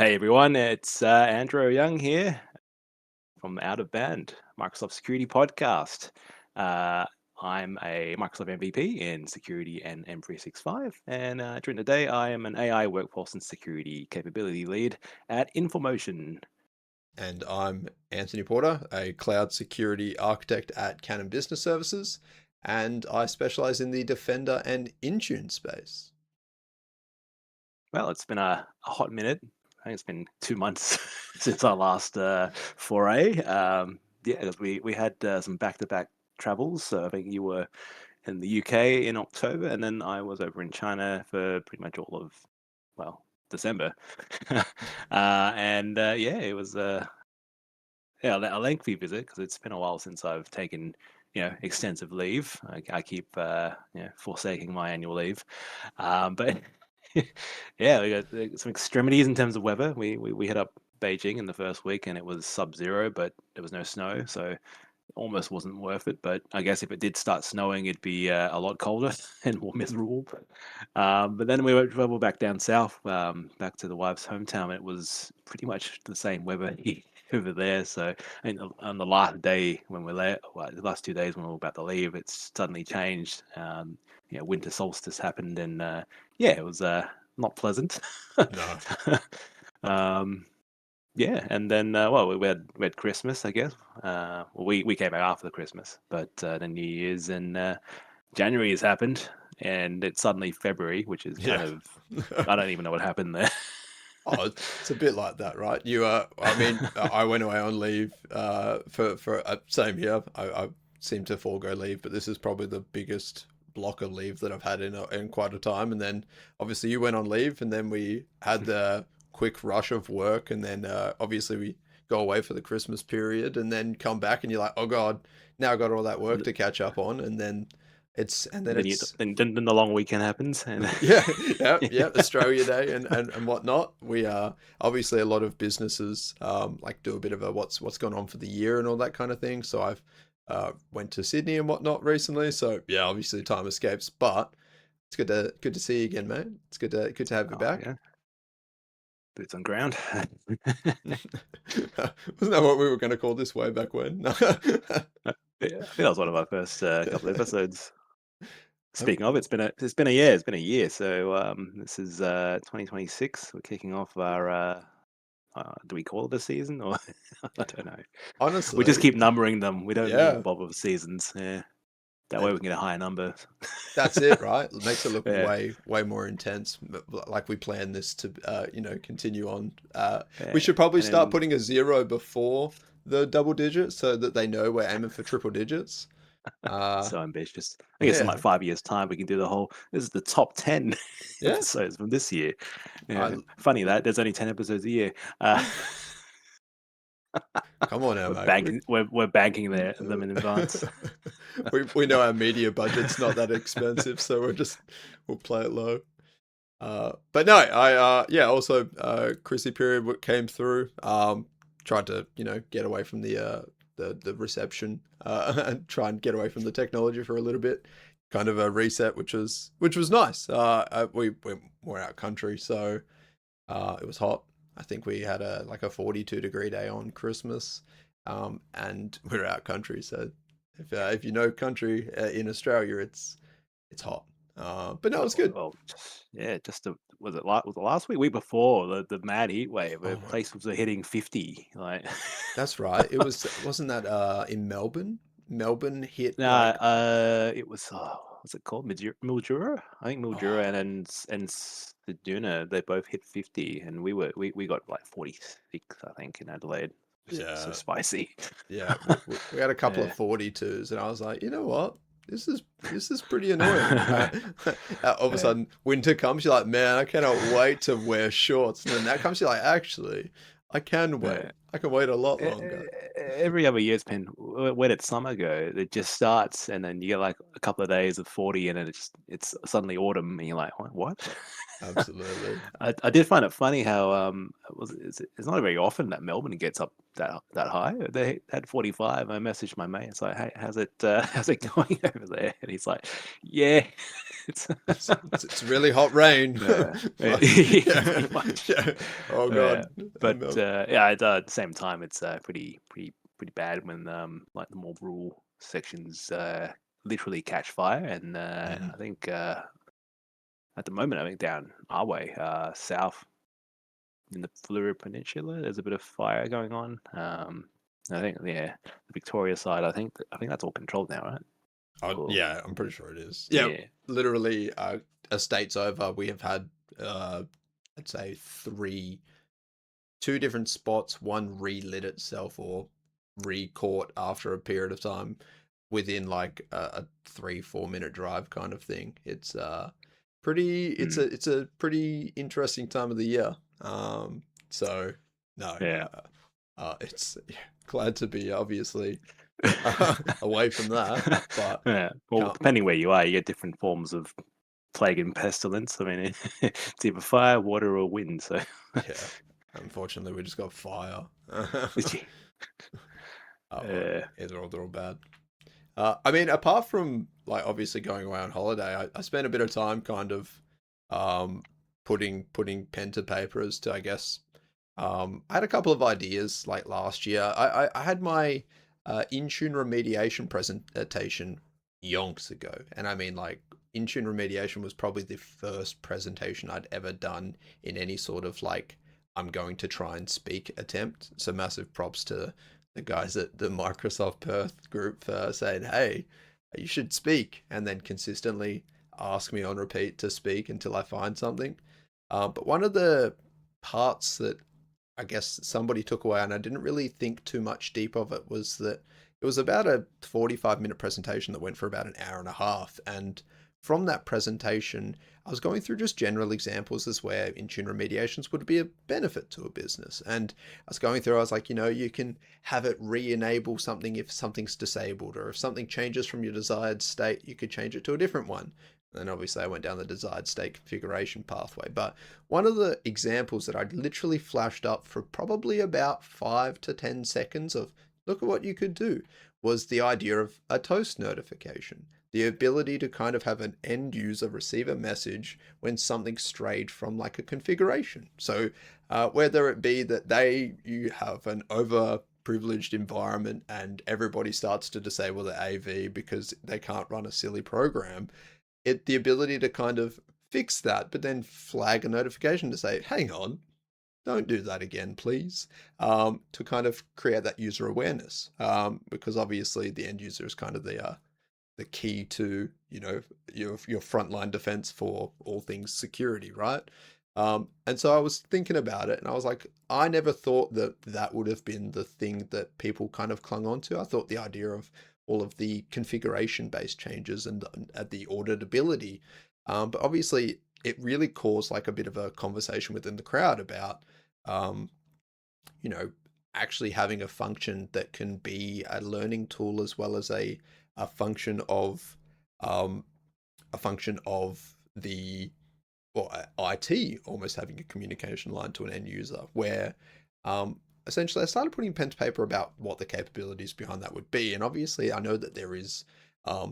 Hey everyone, it's Andrew Young here from Out of Band, Microsoft Security Podcast. Uh, I'm a Microsoft MVP in security and M365, and during the day, I am an AI workforce and security capability lead at Infomotion. And I'm Anthony Porter, a cloud security architect at Canon Business Services, and I specialize in the Defender and Intune space. Well, it's been a hot minute. I think it's been 2 months since our last foray. Yeah, 'cause we had some back-to-back travels. So I think you were in the UK in October, and then I was over in China for pretty much all of, well, December. And yeah, it was yeah, a lengthy visit because it's been a while since I've taken extensive leave. I keep forsaking my annual leave, but yeah, we got some extremities in terms of weather. We hit up Beijing in the first week and it was sub-zero, but there was no snow, so almost wasn't worth it. But I guess if it did start snowing, it'd be a lot colder and more miserable. But then we went travel back down south, back to the wife's hometown. And it was pretty much the same weather over there. So on the last day when we're there, well, the last 2 days when we were about to leave, it's suddenly changed. Winter solstice happened, and yeah, it was not pleasant. No. um, yeah, and then well, we had Christmas, I guess. Well, we came out after the Christmas, but then New Year's and January has happened, and it's suddenly February, which is kind Yeah. of I don't even know what happened there. Oh, it's a bit like that, right? I mean, I went away on leave for same here. I seem to forego leave, but this is probably the biggest block of leave that I've had in quite a time. And then obviously you went on leave, and then we had the quick rush of work, and then obviously we go away for the Christmas period, and then come back, and you're like, oh God, now I got all that work to catch up on, and then then then the long weekend happens, and yeah, yeah, yeah. yeah. Australia Day and whatnot. We obviously a lot of businesses like do a bit of a what's going on for the year and all that kind of thing. So I've went to Sydney and whatnot recently. So yeah, obviously time escapes, but it's good to see you again, mate. It's good to have you Oh back. yeah, boots on ground. Wasn't that what we were going to call this way back when? Yeah, I think that was one of our first couple of episodes. Speaking of, it's been a year. It's been a year. So this is 2026. We're kicking off our. Do we call it a season or I don't know. We just Honestly, keep numbering them. We don't even yeah. bother with seasons. Yeah, that way And we can get a higher number. that's it, right? It makes it look Yeah, way more intense. Like we plan this to, continue on. We yeah, should probably and start then putting a zero before the double digits so that they know we're aiming for triple digits. Uh, so ambitious. I guess in yeah, like 5 years' time, we can do the whole. This is the top 10 yeah. episodes from this year. I Yeah, funny that there's only 10 episodes a year. Come on now, We're mate. banking. We're banking them in advance. We know our media budget's not that expensive, so we'll play it low. But no, I yeah, also Chrissy period came through. Tried to get away from the reception and try and get away from the technology for a little bit. Kind of a reset, which was nice. We were out country, so it was hot. I think we had a 42-degree day on Christmas, and we were out country. So if you know country in Australia, it's hot. But no, it was good. Well, yeah, just was it last week, week before the mad heat wave where Oh my, places were hitting 50, like. that's right. Wasn't that in Melbourne? Melbourne hit Nah, like it was what's it called? Mildura? I think Mildura oh and Seduna, they both hit 50, and we got like 46, I think, in Adelaide. So yeah, spicy. yeah. We had a couple of Yeah. 42s, and I was like, you know what? This is pretty annoying. All of a Yeah. sudden, winter comes. You're like, man, I cannot wait to wear shorts. And then that comes. You're like, actually, I can wait. Yeah. I can wait a lot e- longer. Every other year's been where did summer go? It just starts, and then you get like a couple of days of 40, and then it's suddenly autumn, and you're like, what? Absolutely. I did find it funny how it's not very often that Melbourne gets up that high. They had 45. I messaged my mate. It's like, hey, how's it how's it going over there? And he's like, yeah. it's It's really hot rain. yeah, Yeah, pretty much. yeah. Oh Yeah, god. but No. yeah, at the same time, it's pretty bad when like the more rural sections literally catch fire, and Mhm. I think at the moment, I think down our way, south in the Fleurieu Peninsula, there's a bit of fire going on. I think yeah, the Victoria side, I think that's all controlled now, right? Oh, Or yeah, I'm pretty sure it is. Yeah, yeah, literally, estates over, we have had, uh, I'd say two different spots, one relit itself or re-caught after a period of time within like a 3-4 minute drive kind of thing. It's pretty. mm, It's a pretty interesting time of the year. So no, yeah. it's yeah, glad to be obviously away from that, but Yeah. Well, can't. depending where you are, you get different forms of plague and pestilence. I mean, it's either fire, water, or wind. So, Yeah, unfortunately, we just got fire. Well, uh, they're all bad. I mean, apart from like obviously going away on holiday, I spent a bit of time kind of um, putting pen to paper as to, I guess. I had a couple of ideas like last year. I had my Intune remediation presentation yonks ago, and I mean like Intune remediation was probably the first presentation I'd ever done in any sort of like I'm going to try and speak attempt. So massive props to the guys at the Microsoft Perth group for saying, "Hey, you should speak," and then consistently ask me on repeat to speak until I find something. But one of the parts that I guess somebody took away, and I didn't really think too much deep of it, was that it was about a 45-minute presentation that went for about an hour and a half. And from that presentation, I was going through just general examples as where Intune remediations would be a benefit to a business. And I was going through, I was like, you can have it re-enable something if something's disabled, or if something changes from your desired state, you could change it to a different one. And obviously I went down the desired state configuration pathway. But one of the examples that I'd literally flashed up for probably about 5 to 10 seconds of look at what you could do was the idea of a toast notification. The ability to kind of have an end user receive a message when something strayed from like a configuration. So whether it be that you have an over privileged environment and everybody starts to disable the AV because they can't run a silly program, the ability to kind of fix that, but then flag a notification to say, hang on, don't do that again, please, to kind of create that user awareness. Because obviously the end user is kind of the key to, your frontline defense for all things security, right? And so I was thinking about it and I was like, I never thought that that would have been the thing that people kind of clung on to. I thought the idea of all of the configuration based changes and the auditability. But obviously it really caused like a bit of a conversation within the crowd about, um, you know, actually having a function that can be a learning tool as well as a function of um, a function of the or IT almost having a communication line to an end user where essentially I started putting pen to paper about what the capabilities behind that would be. And obviously I know that there is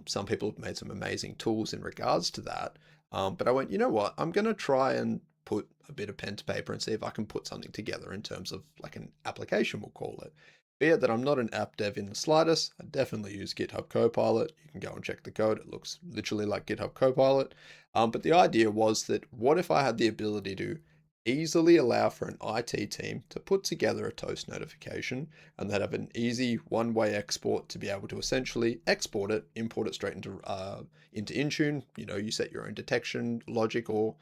some people have made some amazing tools in regards to that. But I went, you know what, I'm going to try and put a bit of pen to paper and see if I can put something together in terms of like an application, we'll call it. Be it that I'm not an app dev in the slightest, I definitely use GitHub Copilot. You can go and check the code. It looks literally like GitHub Copilot. But the idea was that what if I had the ability to easily allow for an IT team to put together a toast notification and then have an easy one-way export to be able to essentially export it, import it straight into Intune. You set your own detection logic or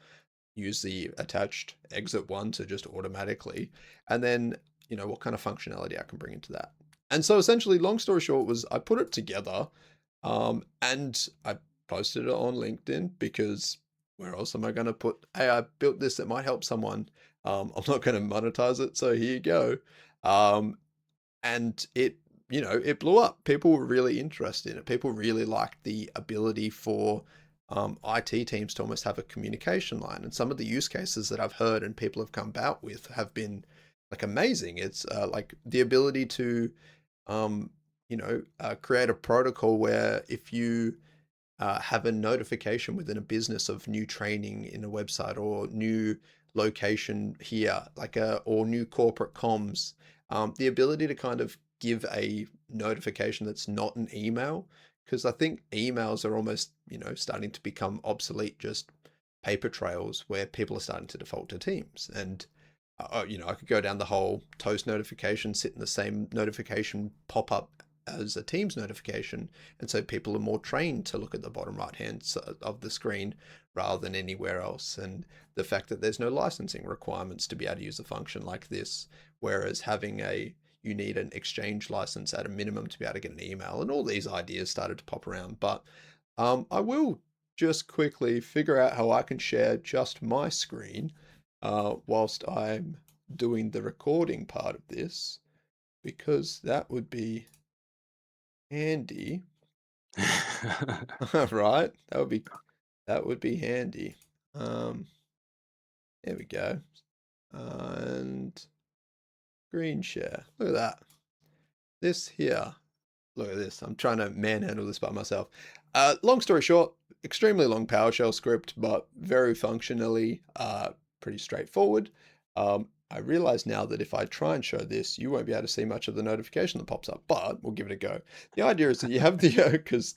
use the attached exit one to just automatically, and then what kind of functionality I can bring into that. And so essentially, long story short, was I put it together, and I posted it on LinkedIn because where else am I going to put? Hey, I built this that might help someone. I'm not going to monetize it, so here you go. Um, and it blew up. People were really interested in it. People really liked the ability for IT teams to almost have a communication line. And some of the use cases that I've heard and people have come about with have been like amazing. It's like the ability to create a protocol where if you have a notification within a business of new training in a website or new location here, like or new corporate comms. The ability to kind of give a notification that's not an email, because I think emails are almost, starting to become obsolete, just paper trails where people are starting to default to Teams. And I could go down the whole Toast notification, sit in the same notification pop up as a Teams notification, and so people are more trained to look at the bottom right hand of the screen rather than anywhere else. And the fact that there's no licensing requirements to be able to use a function like this, whereas you need an Exchange license at a minimum to be able to get an email, and all these ideas started to pop around. But I will just quickly figure out how I can share just my screen whilst I'm doing the recording part of this, because that would be handy. Right, that would be handy. There we go. And screen share. Look at that. This here. Look at this. I'm trying to manhandle this by myself. Long story short, extremely long PowerShell script, but very functionally pretty straightforward. I realize now that if I try and show this, you won't be able to see much of the notification that pops up, but we'll give it a go. The idea is that you have the, because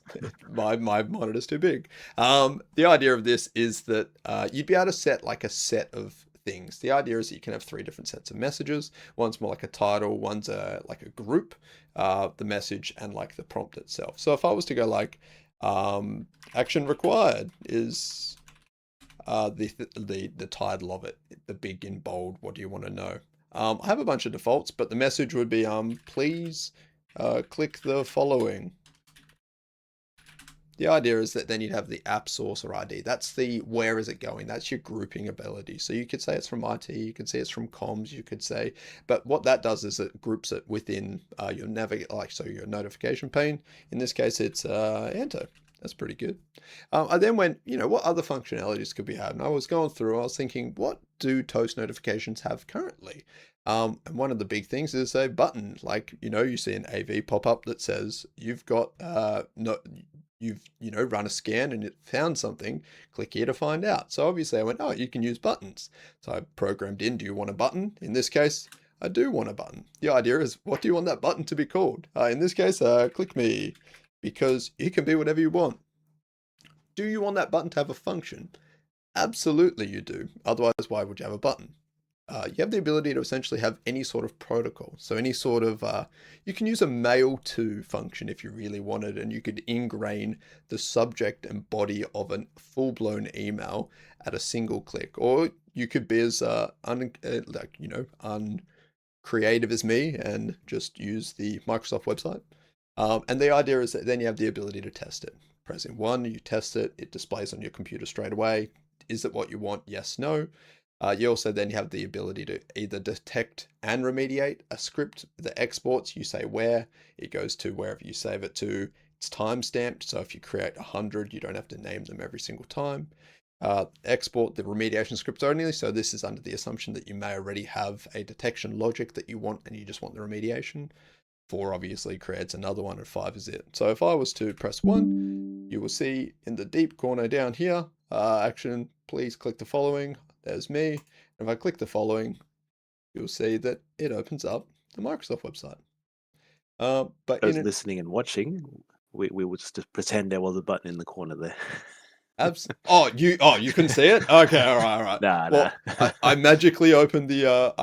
my monitor's too big. The idea of this is that you'd be able to set like a set of things. The idea is that you can have 3 different sets of messages. One's more like a title, one's like a group, the message, and like the prompt itself. So if I was to go like, action required is the title of it, the big in bold, what do you want to know? I have a bunch of defaults, but the message would be, please click the following. The idea is that then you'd have the app source or ID. That's the where is it going? That's your grouping ability. So you could say it's from IT, you could say it's from comms, you could say, but what that does is it groups it within your your notification pane. In this case, it's Enter. That's pretty good. I then went, what other functionalities could we have? And I was going through, I was thinking, what do Toast notifications have currently? And one of the big things is a button, like, you see an AV pop up that says you've got you've run a scan and it found something, click here to find out. So obviously I went, oh, you can use buttons. So I programmed in, do you want a button? In this case, I do want a button. The idea is, what do you want that button to be called? In this case, click me, because it can be whatever you want. Do you want that button to have a function? Absolutely you do. Otherwise, why would you have a button? You have the ability to essentially have any sort of protocol. So any sort of, you can use a mail to function if you really wanted, and you could ingrain the subject and body of a full-blown email at a single click. Or you could be as uncreative as me and just use the Microsoft website. And the idea is that then you have the ability to test it. Pressing 1, you test it, it displays on your computer straight away. Is it what you want? Yes, no. You also then have the ability to either detect and remediate a script that exports. You say where, it goes to wherever you save it to. It's time stamped, so if you create 100, you don't have to name them every single time. Export the remediation script only, so this is under the assumption that you may already have a detection logic that you want and you just want the remediation. 4 obviously creates another one, and 5 is it. So if I was to press 1, you will see in the deep corner down here, action, please click the following. There's me. And if I click the following, you'll see that it opens up the Microsoft website. But Those listening and watching, we would just pretend there was a button in the corner there. you couldn't see it? Okay, all right. Nah. Well, I magically opened the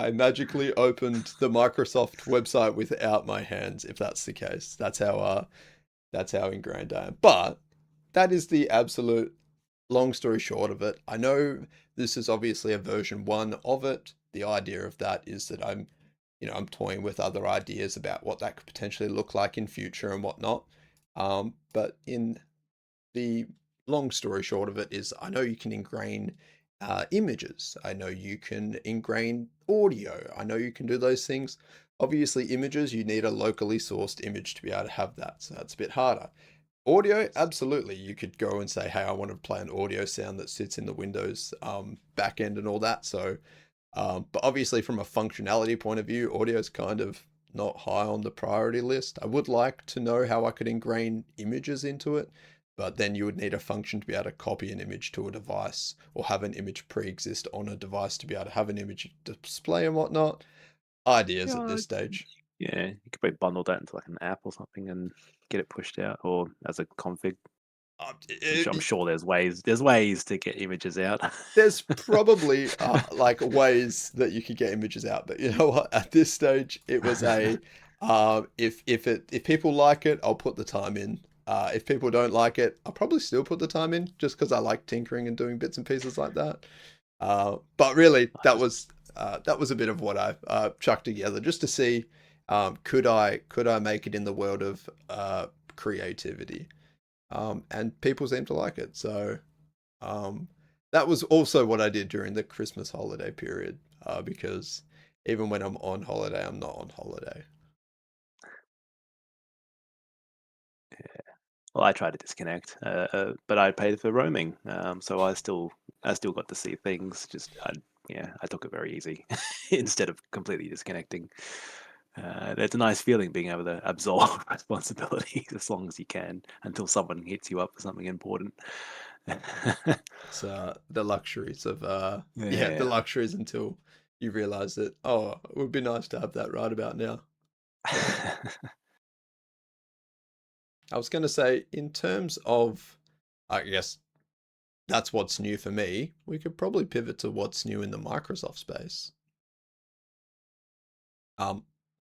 Microsoft website without my hands, if that's the case. That's how ingrained I am. But that is the absolute long story short of it. I know this is obviously a version 1 of it. The idea of that is that I'm toying with other ideas about what that could potentially look like in future and whatnot. But in the long story short of it is, I know you can ingrain images. I know you can ingrain audio. I know you can do those things. Obviously, images, you need a locally sourced image to be able to have that. So that's a bit harder. Audio, absolutely. You could go and say, hey, I want to play an audio sound that sits in the Windows backend and all that. So, but obviously from a functionality point of view, audio is kind of not high on the priority list. I would like to know how I could ingrain images into it, but then you would need a function to be able to copy an image to a device or have an image pre-exist on a device to be able to have an image display and whatnot. Ideas at Yeah, this stage. yeah, you could probably bundle that into like an app or something and get it pushed out, or as a config. I'm sure there's ways to get images out. There's probably like ways that you could get images out, but you know what? At this stage, it was a if people like it, I'll put the time in. If people don't like it, I'll probably still put the time in just because I like tinkering and doing bits and pieces like that. But really, that was a bit of what I chucked together just to see could I make it in the world of creativity, and people seem to like it. So um, that was also what I did during the Christmas holiday period, because even when I'm on holiday, I'm not on holiday. Well, I tried to disconnect, but I paid for roaming, so I still got to see things. I took it very easy instead of completely disconnecting. It's a nice feeling being able to absorb responsibilities as long as you can until someone hits you up for something important. It's the luxuries of yeah, the Yeah. luxuries until you realize that, oh, it would be nice to have that right about now. I was going to say, in terms of, I guess that's what's new for me. We could probably pivot to what's new in the Microsoft space. Um,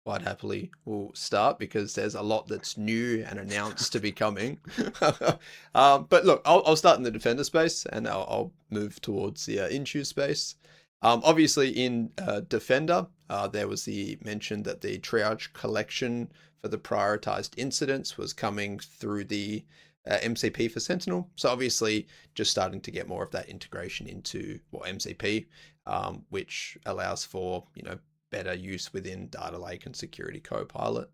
quite happily we'll start because there's a lot that's new and announced to be coming. But look, I'll start in the Defender space and I'll move towards the Intune space. Obviously, in Defender, there was the mention that the triage collection for the prioritized incidents was coming through the MCP for Sentinel. So obviously, just starting to get more of that integration into MCP, which allows for better use within Data Lake and Security Copilot.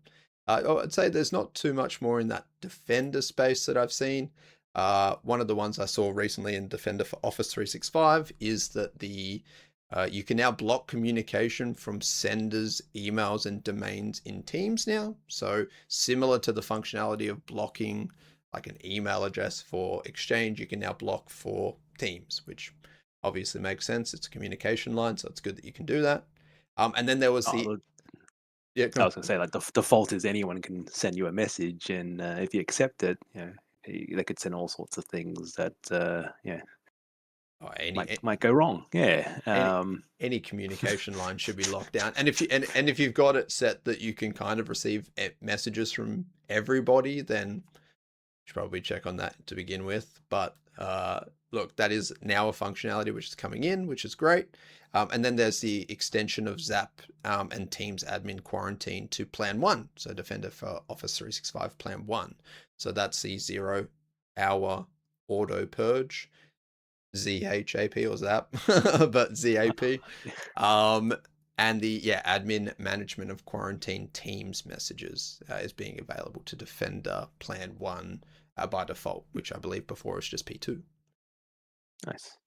I'd say there's not too much more in that Defender space that I've seen. One of the ones I saw recently in Defender for Office 365 is that you can now block communication from senders, emails, and domains in Teams now. So similar to the functionality of blocking like an email address for Exchange, you can now block for Teams, which obviously makes sense. It's a communication line, so it's good that you can do that. And then there was Oh, the look, yeah, I go was going to say, like, the default is anyone can send you a message, and if you accept it, they could send all sorts of things that oh, might go wrong. Yeah. any any communication line should be locked down. And if you've got it set that you can kind of receive messages from everybody, then should probably check on that to begin with. But look, that is now a functionality which is coming in, which is great. And then there's the extension of Zap and Teams admin quarantine to Plan 1. So Defender for Office 365 Plan 1. So that's the 0-hour auto purge, ZHAP or Zap, but ZAP. Um, and the admin management of quarantine Teams messages is being available to Defender Plan 1 by default, which I believe before was just P2. Nice.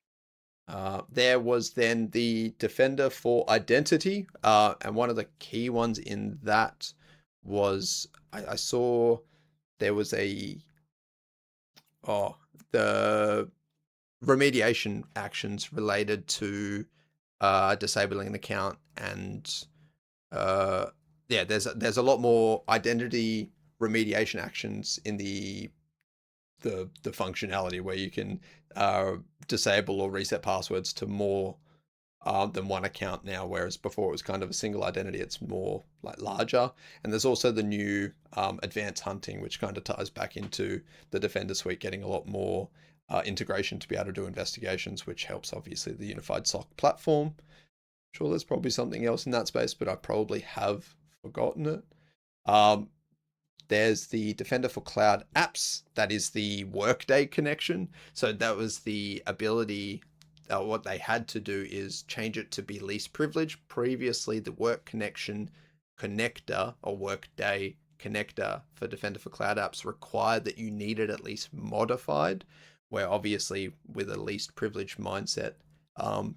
There was then the Defender for Identity, and one of the key ones in that was I saw there was the remediation actions related to disabling an account, and there's a lot more identity remediation actions in the functionality where you can disable or reset passwords to more than one account now, whereas before it was kind of a single identity. It's more like larger. And there's also the new advanced hunting, which kind of ties back into the Defender suite, getting a lot more integration to be able to do investigations, which helps obviously the unified SOC platform. Sure, there's probably something else in that space, but I probably have forgotten it. There's the Defender for Cloud Apps. That is the Workday connection. So that was the ability. What they had to do is change it to be least privilege. Previously, the Work Connection connector or Workday connector for Defender for Cloud Apps required that you needed at least modified, where obviously with a least privilege mindset,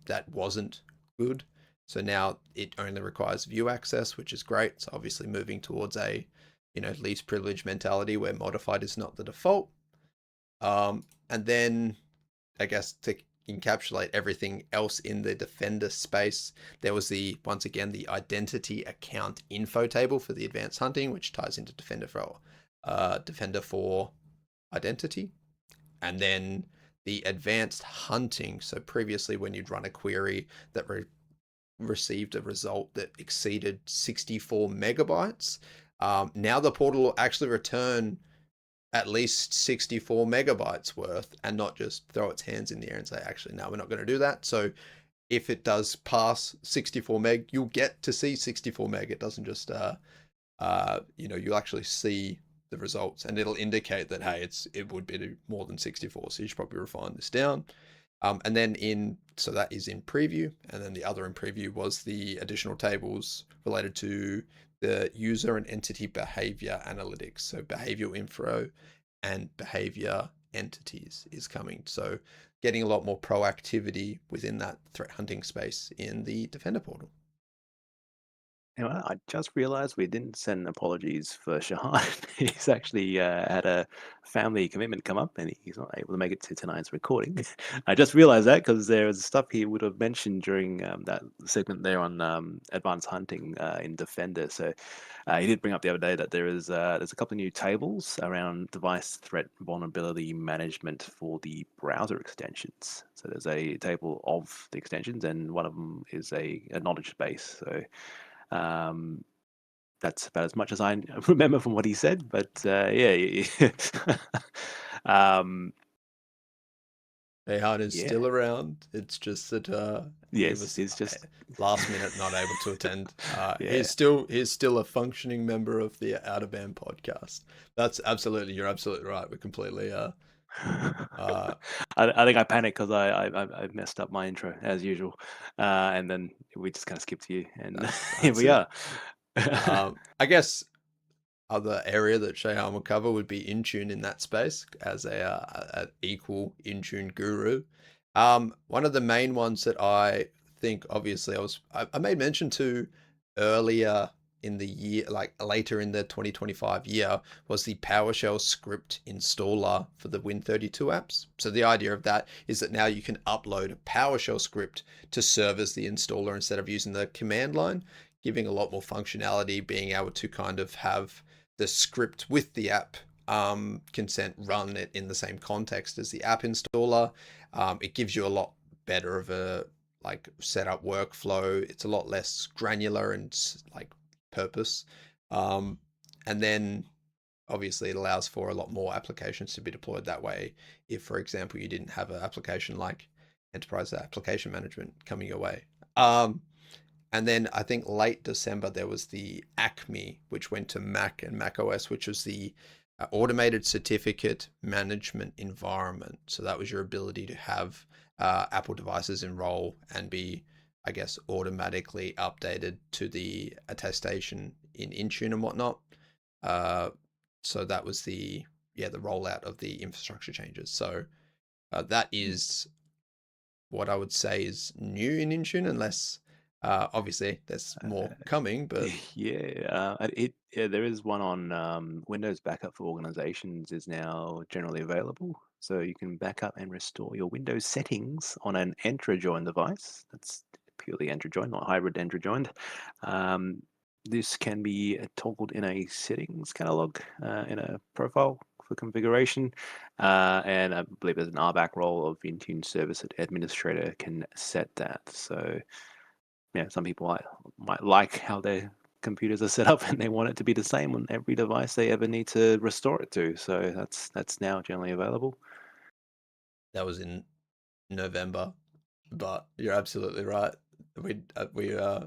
that wasn't good. So now it only requires view access, which is great. So obviously moving towards a least privilege mentality where modified is not the default. And then I guess to encapsulate everything else in the Defender space, there was once again the identity account info table for the advanced hunting, which ties into Defender for identity. And then the advanced hunting. So previously, when you'd run a query that received a result that exceeded 64 megabytes, now the portal will actually return at least 64 megabytes worth and not just throw its hands in the air and say, actually, no, we're not going to do that. So if it does pass 64 meg, you'll get to see 64 meg. It doesn't just, you'll actually see the results and it'll indicate that, hey, it would be more than 64. So you should probably refine this down. And then so that is in preview. And then the other in preview was the additional tables related to the user and entity behavior analytics. So behavioral info and behavior entities is coming. So getting a lot more proactivity within that threat hunting space in the Defender portal. You know, I just realized we didn't send apologies for Shahan. He's actually had a family commitment come up and he's not able to make it to tonight's recording. I just realized that because there was stuff he would have mentioned during that segment there on advanced hunting in Defender. So he did bring up the other day that there's a couple of new tables around device threat vulnerability management for the browser extensions. So there's a table of the extensions and one of them is a knowledge base. So that's about as much as I remember from what he said, but yeah. um, Rehan is yeah, still around. It's just that he yes, was it's just last minute not able to attend. yeah. He's still a functioning member of the Out of Band podcast. You're absolutely right. We're completely I think I panicked because I messed up my intro as usual, and then we just kind of skipped you, and here that's we it. are. I guess other area that Shayhan will cover would be Intune in that space as a equal Intune guru. One of the main ones that I think, obviously, I made mention to earlier in the year, like later in the 2025 year, was the PowerShell script installer for the Win32 apps. So the idea of that is that now you can upload a PowerShell script to serve as the installer instead of using the command line, giving a lot more functionality, being able to kind of have the script with the app consent run it in the same context as the app installer. It gives you a lot better of a like setup workflow. It's a lot less granular and like purpose. And then obviously it allows for a lot more applications to be deployed that way. If, for example, you didn't have an application like enterprise application management coming your way. And then I think late December, there was the Acme, which went to Mac and Mac OS, which was the automated certificate management environment. So that was your ability to have Apple devices enroll and be, I guess, automatically updated to the attestation in Intune and whatnot. So that was the rollout of the infrastructure changes. So that is what I would say is new in Intune, unless obviously there's more coming. But Yeah, there is one on Windows Backup for Organizations is now generally available. So you can back up and restore your Windows settings on an Entra joined device. That's purely Entra joined, not hybrid Entra joined. This can be toggled in a settings catalog in a profile for configuration. And I believe there's an RBAC role of Intune Service Administrator can set that. So yeah, some people might like how their computers are set up and they want it to be the same on every device they ever need to restore it to. So that's now generally available. that was in November. But you're absolutely right. We Yeah,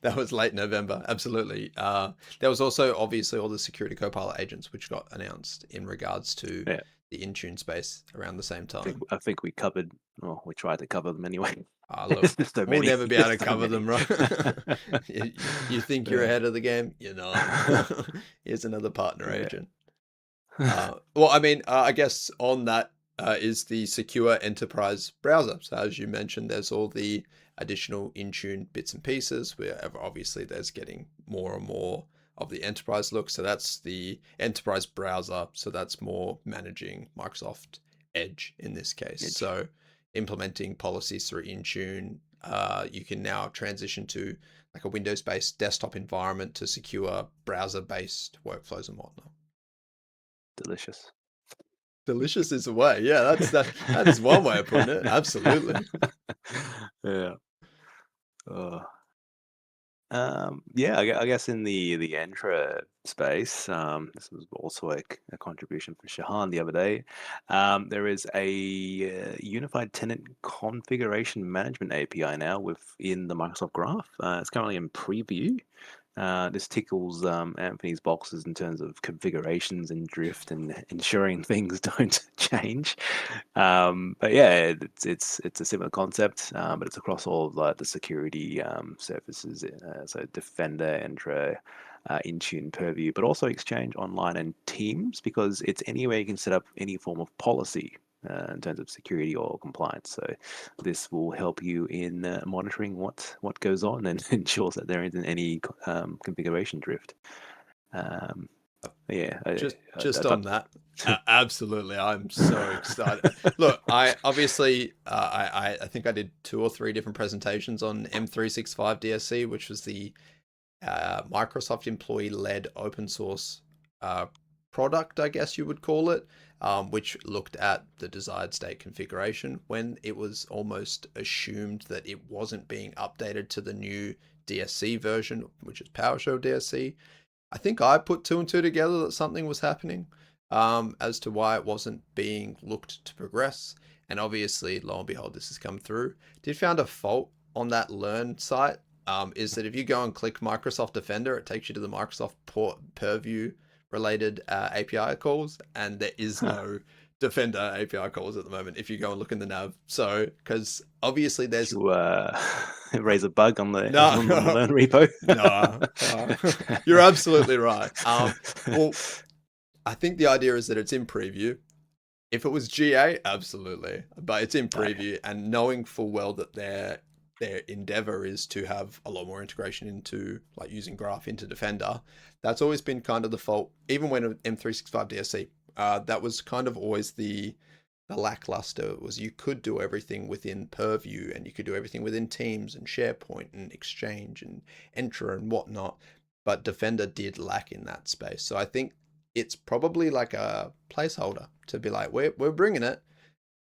that was late November. Absolutely. There was also obviously all the security copilot agents which got announced in regards to yeah. the Intune space around the same time. I think we covered. Well, we tried to cover them anyway. Look, There's so we'll many. never be able There's to so cover many. them, right? You think you're Yeah. ahead of the game? You're not. Here's another partner Yeah. agent. Well, I mean, I guess on that is the secure enterprise browser. So as you mentioned, there's all the additional Intune bits and pieces where obviously there's getting more and more of the enterprise look. So that's the enterprise browser. So that's more managing Microsoft Edge in this case. Edge. So implementing policies through Intune. You can now transition to like a Windows-based desktop environment to secure browser-based workflows and whatnot. Delicious. Delicious is a way. Yeah, that is one way of putting it. Absolutely. Yeah. Oh. Yeah, I guess in the Entra space, this was also a contribution from Shahan the other day. There is a unified tenant configuration management API now within the Microsoft Graph. It's currently in preview. This tickles Anthony's boxes in terms of configurations and drift and ensuring things don't change. But yeah, it's a similar concept, but it's across all of like the security surfaces. So Defender, Entra, Intune, Purview, but also Exchange Online and Teams, because it's anywhere you can set up any form of policy. In terms of security or compliance, so this will help you in monitoring what goes on and ensures that there isn't any configuration drift. Yeah, Just on that, absolutely, I'm so excited. Look, I obviously I think I did 2 or 3 different presentations on M365 DSC, which was the Microsoft employee-led open source product, I guess you would call it, which looked at the desired state configuration when it was almost assumed that it wasn't being updated to the new DSC version, which is PowerShell DSC. I think I put 2 and 2 together that something was happening as to why it wasn't being looked to progress. And obviously, lo and behold, this has come through. Did found a fault on that Learn site. Is that if you go and click Microsoft Defender, it takes you to the Microsoft Purview related API calls, and there is no Defender API calls at the moment if you go and look in the nav. So, because obviously there's to raise a bug on the no, on the Learn repo. no, you're absolutely right. Well, I think the idea is that it's in preview. If it was GA, absolutely, but it's in preview, and knowing full well that their endeavor is to have a lot more integration into like using Graph into Defender. That's always been kind of the fault. Even when M365 DSC, that was kind of always the lackluster. Was you could do everything within Purview and you could do everything within Teams and SharePoint and Exchange and Entra and whatnot, but Defender did lack in that space. So I think it's probably like a placeholder to be like, we're bringing it,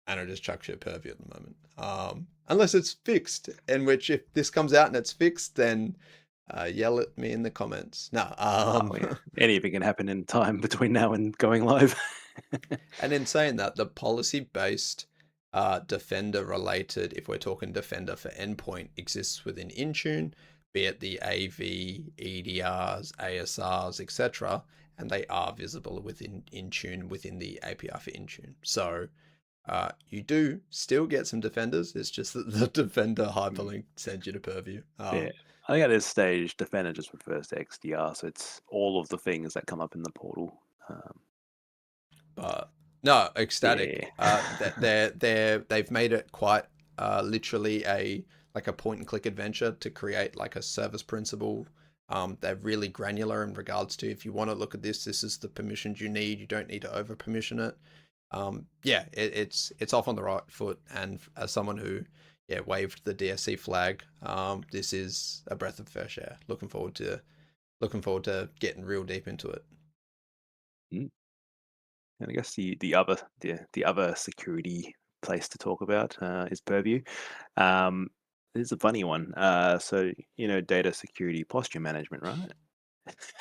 and it just chucks you a Purview at the moment. Unless it's fixed, in which if this comes out and it's fixed, then yell at me in the comments. No, Yeah. Anything can happen in time between now and going live. And in saying that, the policy-based Defender related, if we're talking Defender for endpoint, exists within Intune, be it the AV, EDRs, ASRs, etc., and they are visible within Intune within the API for Intune. So you do still get some defenders. It's just that the defender hyperlink sends you to Purview. Yeah. I think at this stage, Defender just refers to XDR, so it's all of the things that come up in the portal. But no, ecstatic. Yeah. They've made it quite literally a point and click adventure to create like a service principal. They're really granular in regards to if you want to look at this is the permissions you need. You don't need to over permission it. Yeah, it's off on the right foot. And as someone who waved the DSC flag, this is a breath of fresh air. Looking forward to getting real deep into it. Mm. And I guess the other security place to talk about is Purview. This is a funny one. So data security posture management, right?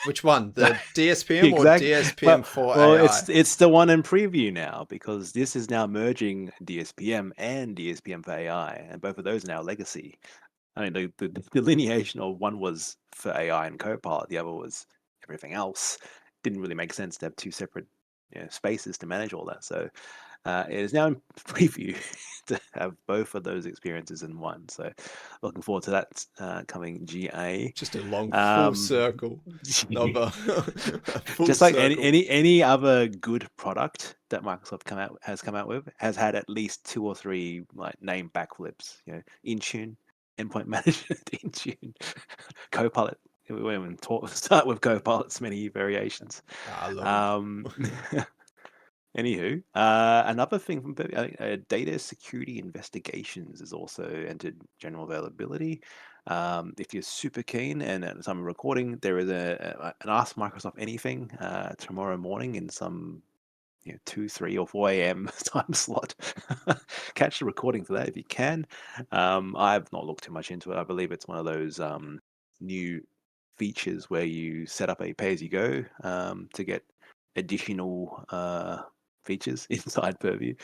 Which one? The DSPM or Exactly. DSPM for Well, AI? it's the one in preview now because this is now merging DSPM and DSPM for AI, and both of those are now legacy. I mean, the delineation of one was for AI and Copilot, the other was everything else. Didn't really make sense to have two separate spaces to manage all that. So it is now in preview to have both of those experiences in one. So looking forward to that coming GA. Just a long full circle of a full just like circle. any other good product that Microsoft has come out with has had at least 2 or 3 like name backflips. Intune, endpoint management, Intune, Copilot, we won't even start with Copilot's many variations. I love them. Um, Anywho, another thing from data security investigations is also entered general availability. If you're super keen, and at the time of recording, there is an Ask Microsoft Anything tomorrow morning in some 2, 3, or 4 a.m. time slot. Catch the recording for that if you can. I've not looked too much into it. I believe it's one of those new features where you set up a pay-as-you-go to get additional features inside Purview.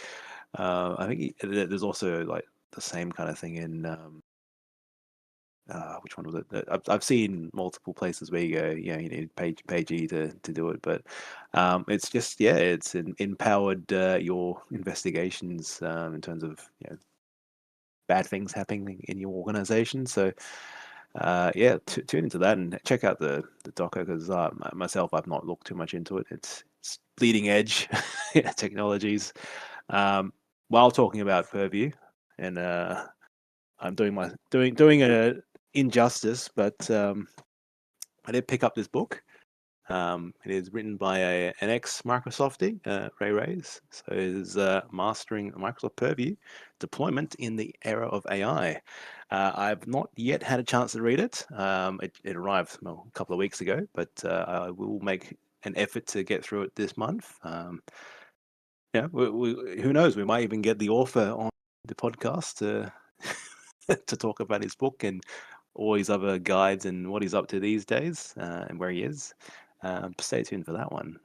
I think there's also like the same kind of thing in which one was it? I've seen multiple places where you go, you need page to do it, but it's just it's empowered your investigations in terms of bad things happening in your organization. So tune into that and check out the Docker because myself I've not looked too much into it. It's bleeding edge technologies. While talking about Purview, and I'm doing a injustice, but I did pick up this book. It is written by an ex-Microsoftie, Ray Reyes. So it is Mastering Microsoft Purview, Deployment in the Era of AI. I've not yet had a chance to read it. It arrived a couple of weeks ago, but I will make an effort to get through it this month. Who knows? We might even get the author on the podcast to to talk about his book and all his other guides and what he's up to these days and where he is. Stay tuned for that one.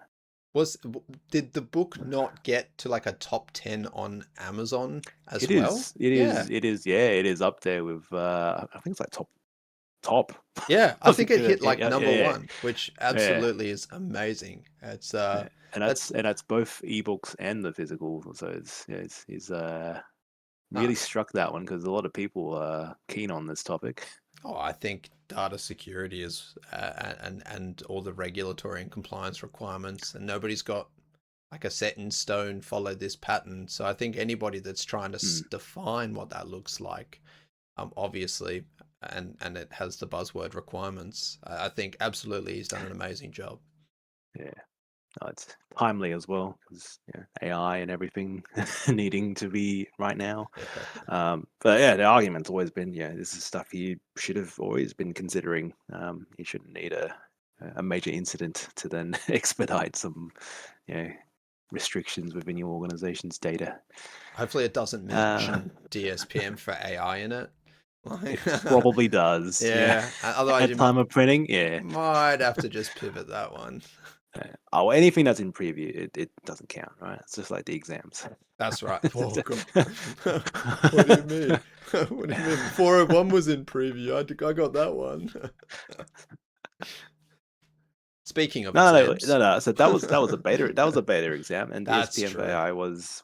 Did the book not get to like a top 10 on Amazon as It well? is. It Yeah. is. It is. Yeah, it is up there with. I think it's like top. Yeah, I I think think it hit like number yeah, one, which yeah. absolutely is amazing. It's Yeah. And that's that's both ebooks and the physical. So he's uh, really struck that one because a lot of people are keen on this topic. I think data security is and all the regulatory and compliance requirements, and nobody's got like a set in stone follow this pattern. So I think anybody that's trying to Mm, define what that looks like, obviously, and it has the buzzword requirements. I think absolutely he's done an amazing job. yeah. It's timely as well because AI and everything needing to be right now. But yeah, the argument's always been, this is stuff you should have always been considering. You shouldn't need a major incident to then expedite some, you know, restrictions within your organization's data. Hopefully, it doesn't Uh, mention DSPM for AI in it. it probably does, Yeah, otherwise At you time of printing, yeah. might have to just pivot that one. Oh, anything that's in preview, it doesn't count, right? It's just like the exams. That's right. Oh god. What do you mean? What do you mean? 401 was in preview. I got that one. Speaking of exams. No. So that was a beta. That was a beta exam, and That's DSPM for true. AI was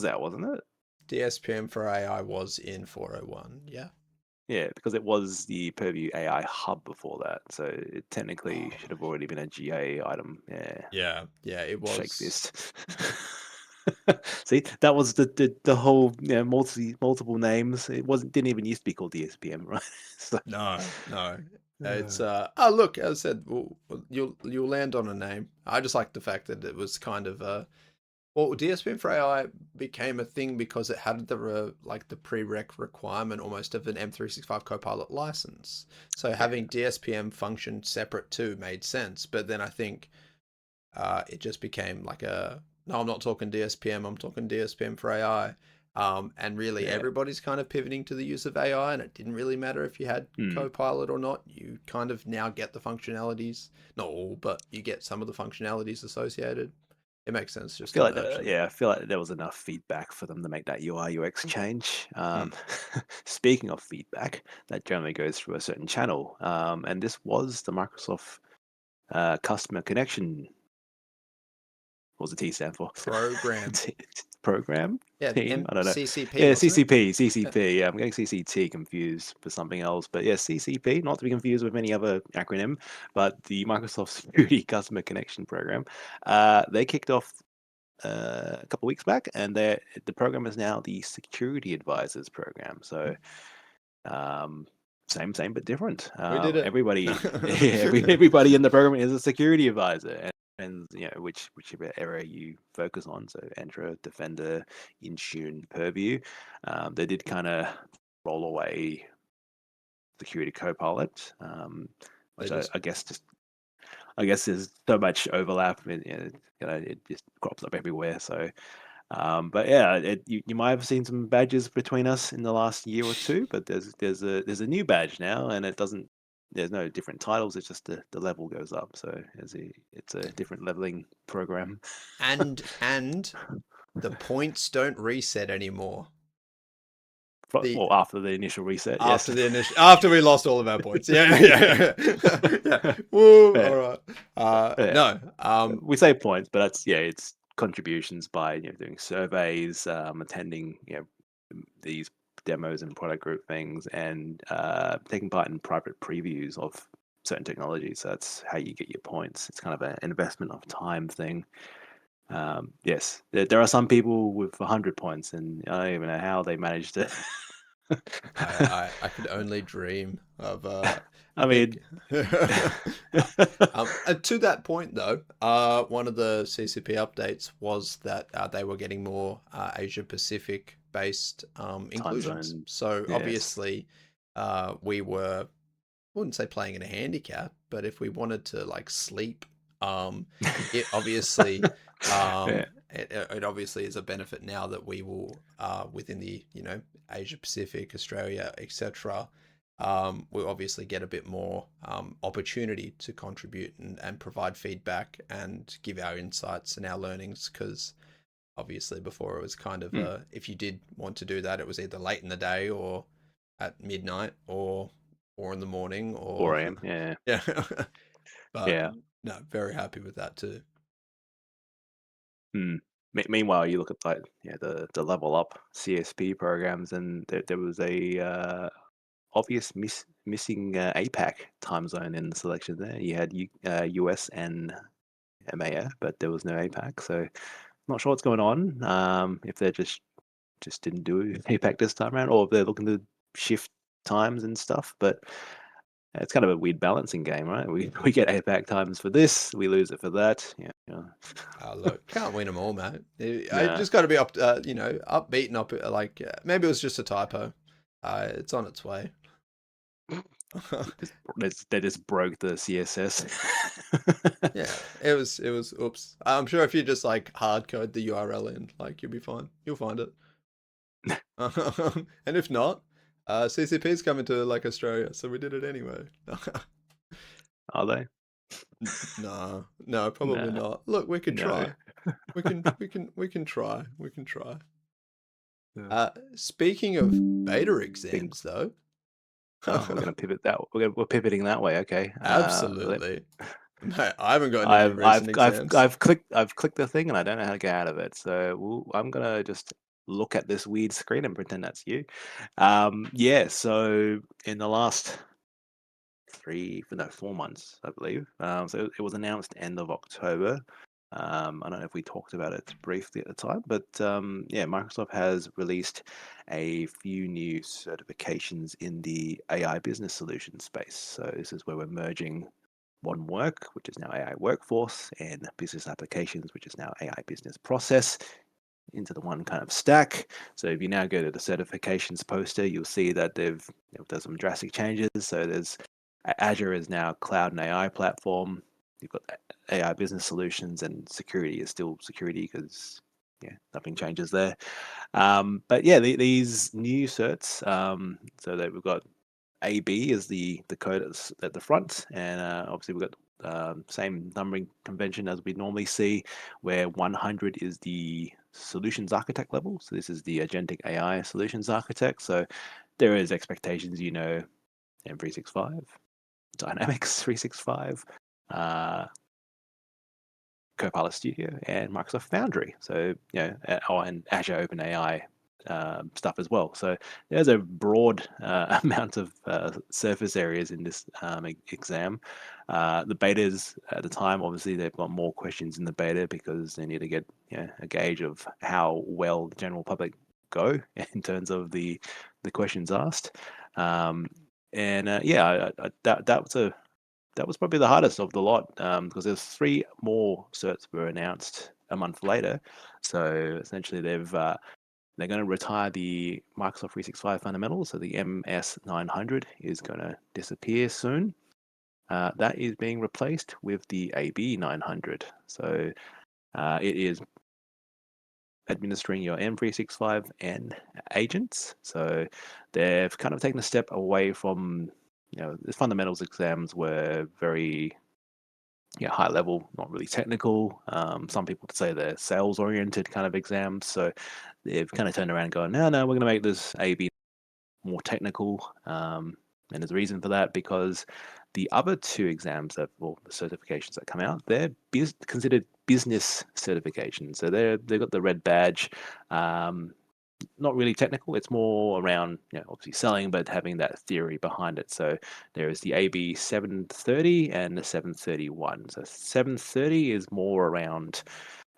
out, wasn't it? DSPM for AI was in 401. Yeah. Yeah, because it was the Purview AI hub before that, so it technically Oh, should have already been a GA item. Yeah, yeah. Yeah, it shake was. fist. See, that was the whole multiple names. It didn't even used to be called DSPM, right? So, No, no. It's uh, look, as I said, you'll land on a name. I just like the fact that it was kind of DSPM for AI became a thing because it had like the prereq requirement almost of an M365 Copilot license. So yeah, having DSPM function separate too made sense. But then I think it just became like no, I'm not talking DSPM, I'm talking DSPM for AI. And really yeah. everybody's kind of pivoting to the use of AI, and it didn't really matter if you had Hmm. Copilot or not. You kind of now get the functionalities, not all, but you get some of the functionalities associated. It makes sense I just to feel like merge them. I feel like there was enough feedback for them to make that UI UX change. Mm. Speaking of feedback, that generally goes through a certain channel, and this was the Microsoft Customer Connection. What does the T stand for? Program. Program Yeah, team. I don't know. CCP, Yeah, wasn't it? Yeah. CCP. Yeah, I'm getting CCT confused for something else, but yeah, CCP, not to be confused with any other acronym, but the Microsoft Security Customer Connection Program. They kicked off a couple of weeks back, and the program is now the Security Advisors Program. So, um, same but different. We did it. Everybody, everybody in the program is a security advisor, and whichever area you focus on. So Entra, Defender, Intune, Purview. They did kind of roll away security copilot, They which just I guess there's so much overlap. It just crops up everywhere. So but yeah, you might have seen some badges between us in the last year or two, but there's a new badge now, and it doesn't. There's no different titles. It's just the level goes up. So it's a different leveling program. and the points don't reset anymore. The Well, after the initial reset, yes. after we lost all of our points. Yeah. Woo, Yeah, all right. yeah. No. We say points, but it's contributions by doing surveys, attending these demos and product group things, and taking part in private previews of certain technologies. So that's how you get your points. It's kind of an investment of time thing. Yes, there are some people with 100 points, and I don't even know how they managed to. I could only dream of I I think mean, to that point though, one of the CCP updates was that they were getting more Asia Pacific based time inclusions. zone. So Yes. obviously, we were, I wouldn't say playing in a handicap, but if we wanted to like sleep, it obviously, Yeah. it obviously is a benefit now that we will, within the Asia Pacific, Australia, etc. We'll obviously get a bit more opportunity to contribute and provide feedback and give our insights and our learnings because obviously before it was kind of Hmm. if you did want to do that, it was either late in the day or at midnight or in the morning or 4 a.m. Yeah. yeah. But Yeah. no, very happy with that too. Hmm. Meanwhile, you look at like the level up CSP programs, and there was a obvious missing APAC time zone in the selection there. You had US and EMEA, but there was no APAC. So not sure what's going on. If they're just didn't do APAC this time around, or if they're looking to shift times and stuff. But it's kind of a weird balancing game, right? We get APAC times for this, we lose it for that. Yeah. Look, can't win them all, mate. I Nah. just got to be up, upbeat and up. Like maybe it was just a typo. It's on its way. They just broke the CSS. Yeah, it was. It was. Oops. I'm sure if you just like hard code the URL in, like you'll be fine. You'll find it. And if not, CCP's coming to like Australia, so we did it anyway. Are they? No, no, probably No, not. Look, we could no. try. We can try. We can try. Yeah. Speaking of beta Think, exams, though, oh, we're gonna pivot that. We're pivoting that way. Okay. absolutely. Mate, I haven't gotten any recent exams. I've clicked the thing and I don't know how to get out of it. So I'm gonna just look at this weird screen and pretend that's you. Yeah. So in the last 4 months, I believe. So it was announced end of October. I don't know if we talked about it briefly at the time, but yeah, Microsoft has released a few new certifications in the AI business solution space. So this is where we're merging modern work, which is now AI workforce, and business applications, which is now AI business process, into the one kind of stack. So if you now go to the certifications poster, you'll see that there's some drastic changes. So there's Azure is now cloud and AI platform. You've got AI business solutions, and security is still security because yeah, nothing changes there. But yeah, these new certs. So that we've got AB is the code at the front, and obviously we've got same numbering convention as we normally see, where 100 is the solutions architect level. So this is the agentic AI solutions architect. So there is expectations, M365, Dynamics 365, Copilot Studio, and Microsoft Foundry. So, and Azure OpenAI stuff as well. So there's a broad amount of surface areas in this exam. The betas at the time, obviously, they've got more questions in the beta because they need to get a gauge of how well the general public go in terms of the questions asked. And yeah, that was probably the hardest of the lot, because there's three more certs were announced a month later. So essentially, they're going to retire the Microsoft 365 fundamentals. So the MS 900 is going to disappear soon. That is being replaced with the AB 900. So it is administering your M365 and agents. So they've kind of taken a step away from, the fundamentals exams were very, high level, not really technical. Some people would say they're sales oriented kind of exams. So they've kind of turned around and gone, no, we're going to make this AB more technical. And there's a reason for that, because the other two exams well, the certifications that come out, they're considered business certifications. So they've got the red badge. Not really technical. It's more around, obviously selling, but having that theory behind it. So there is the AB 730 and the 731. So 730 is more around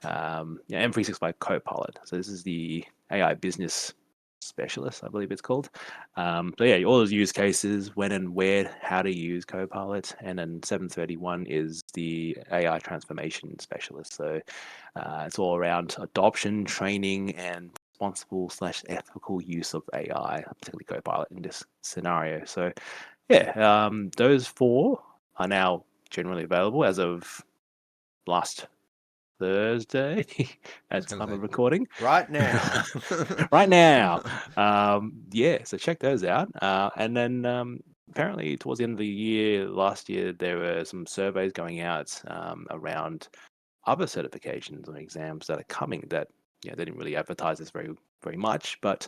M365 Copilot. So this is the AI business specialist, I believe it's called. So yeah, all those use cases, when and where, how to use Copilot, and then 731 is the AI transformation specialist. So it's all around adoption, training, and responsible/ethical use of AI, particularly Copilot in this scenario. So yeah, those four are now generally available as of last Thursday I was at going to time say, of recording. right now. Right now. Yeah, so check those out. And then apparently towards the end of the year, last year, there were some surveys going out around other certifications and exams that are coming that, they didn't really advertise this very much, but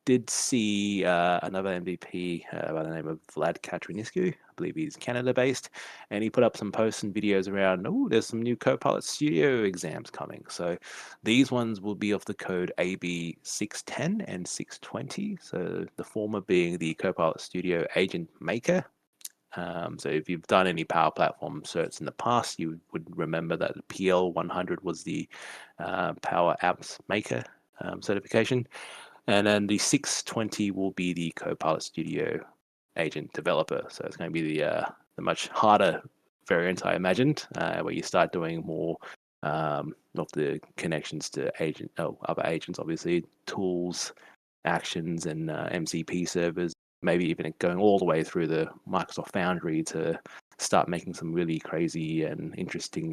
did see another MVP by the name of Vlad Katrinescu. I believe he's Canada-based, and he put up some posts and videos around, oh, there's some new Copilot Studio exams coming. So these ones will be of the code AB 610 and 620. So the former being the Copilot Studio Agent Maker. So if you've done any Power Platform certs in the past, you would remember that the PL 100 was the Power Apps Maker certification. And then the 620 will be the Copilot Studio Agent Developer. So it's going to be the much harder variant, I imagined, where you start doing more of the connections to other agents, obviously, tools, actions, and MCP servers. Maybe even going all the way through the Microsoft Foundry to start making some really crazy and interesting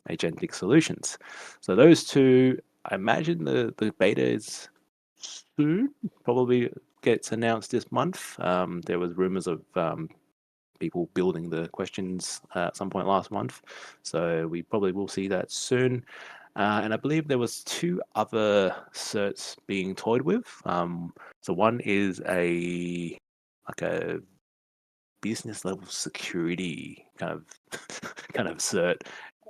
agentic solutions. So those two, I imagine the beta is soon, probably gets announced this month. There was rumors of people building the questions at some point last month, so we probably will see that soon. And I believe there was two other certs being toyed with. So one is a business level security kind of kind of cert,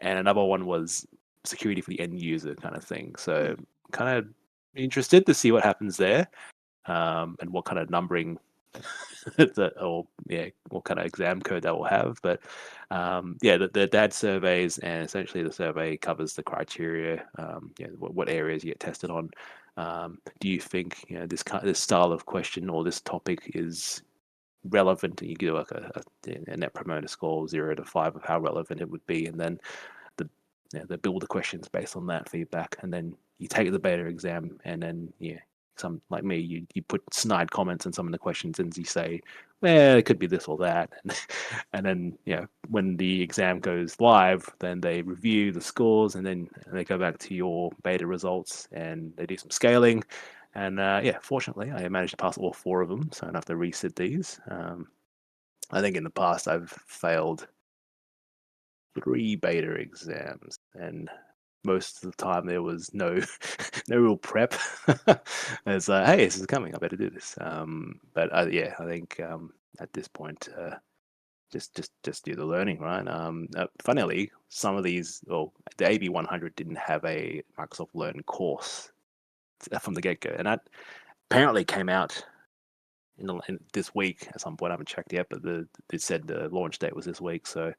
and another one was security for the end user kind of thing. So kind of interested to see what happens there, and what kind of numbering what kind of exam code that will have. But yeah, the DAD surveys, and essentially the survey covers the criteria, what areas you get tested on. Do you think this style of question or this topic is relevant? And you give like a net promoter score 0 to 5 of how relevant it would be, and then the they build the questions based on that feedback, and then you take the beta exam, and then some like me, you put snide comments in some of the questions, and you say, well, it could be this or that, and then when the exam goes live, then they review the scores, and then they go back to your beta results, and they do some scaling, and yeah, fortunately, I managed to pass all four of them, so I don't have to resit these. I think in the past I've failed 3 beta exams, and most of the time there was no no real prep. It's like, hey, this is coming, I better do this. But yeah, I think at this point, just do the learning, right? Funnily, some of these, well, the AB 100 didn't have a Microsoft Learn course from the get go, and that apparently came out in this week at some point. I haven't checked yet, but it said the launch date was this week, so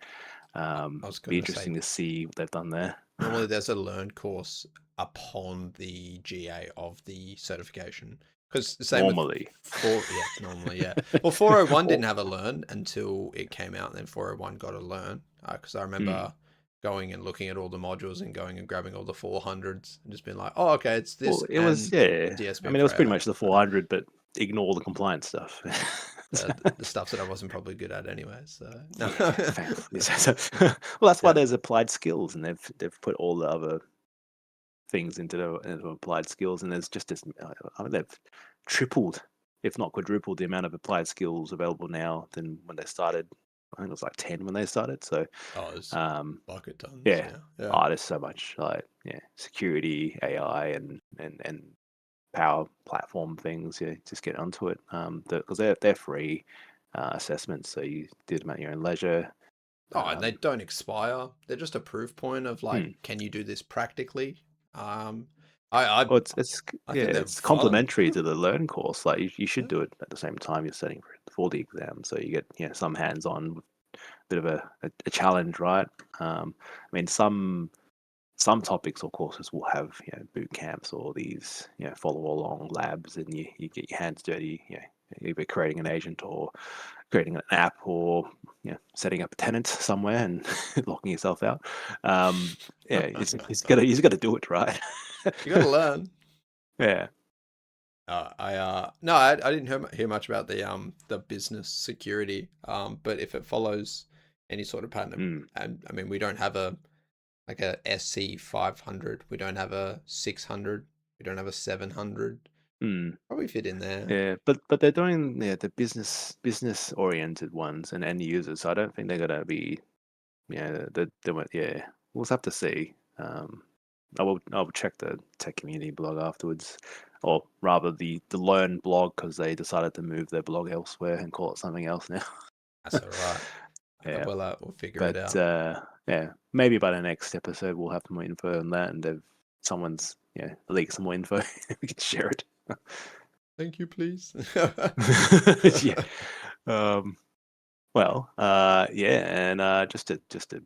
I was be going to say, interesting to see what they've done there. normally there's a learn course upon the GA of the certification. Because the same with normally. normally, yeah. Well, 401 didn't have a learn until it came out, and then 401 got a learn. Because I Mm. remember going and looking at all the modules and going and grabbing all the 400s and just being like, oh, okay, it's this Well, it was, and yeah. I DSP mean, it for was pretty AI. much the So 400, but ignore the compliance stuff. the stuff that I wasn't probably good at anyway. So no. Yeah, thankfully. Well, that's why Yeah. there's applied skills, and they've put all the other things into applied skills, and there's just this. I mean, they've tripled, if not quadrupled, the amount of applied skills available now than when they started. I think it was like 10 when they started. So, Oh, it's um, bucket tons. yeah. Yeah. Yeah. Oh, there's so much like security, AI, and power platform things. Yeah, just get onto it. Because they're free assessments, so you do them at your own leisure. Oh, and they Um, don't expire. They're just a proof point of like, hmm. can you do this practically? Um, I Well, it's I yeah, think they're it's fun. complementary to the learn course. Like you should Yeah. do it at the same time you're studying for the exam, so you get some hands on, bit of a challenge, right? I mean, some topics or courses will have boot camps or these follow along labs, and you get your hands dirty, either creating an agent or creating an app or setting up a tenant somewhere and locking yourself out. Yeah, he's got to do it right. You got to learn. Yeah. I no, I didn't hear much about the business security. But if it follows any sort of pattern, Mm. and I mean, we don't have a like a SC 500. We don't have a 600. We don't have a 700. Mm. Probably fit in there. Yeah, but they're doing the business oriented ones and end users. So I don't think they're gonna be they went we'll have to see. I will check the tech community blog afterwards, or rather the Learn blog, because they decided to move their blog elsewhere and call it something else now. That's all right. Yeah, We'll figure it but out. yeah, maybe by the next episode we'll have more info on that, and if someone's leak some more info, we can share it. Thank you, please. Yeah. Um, well, yeah, and just to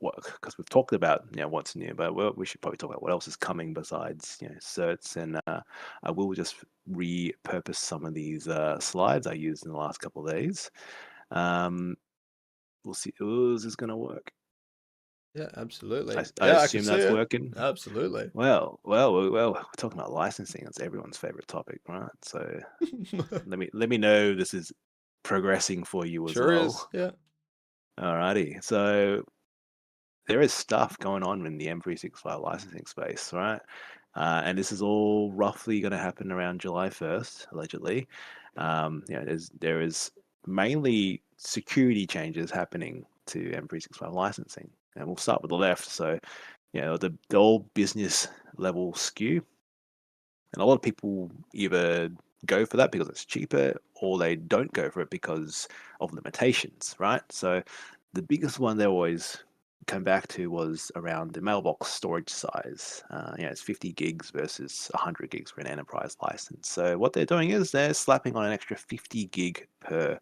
work, because we've talked about what's new, but we should probably talk about what else is coming besides certs. And I will just repurpose some of these slides I used in the last couple of days. Um, we'll see. Oh, is this going to work? Yeah, I, absolutely. I Yeah, I can assume see that's it. working. Absolutely. Well. We're talking about licensing. It's everyone's favorite topic, right? So let me know this is progressing for you as Sure is. well. Yeah. Alrighty. So there is stuff going on in the M365 licensing space, right? And this is all roughly going to happen around July 1st, allegedly. There is mainly security changes happening to M365 licensing, and we'll start with the left. So, the old business level SKU, and a lot of people either go for that because it's cheaper, or they don't go for it because of limitations, right? So, the biggest one they always come back to was around the mailbox storage size. It's 50 gigs versus 100 gigs for an enterprise license. So what they're doing is they're slapping on an extra 50 gig per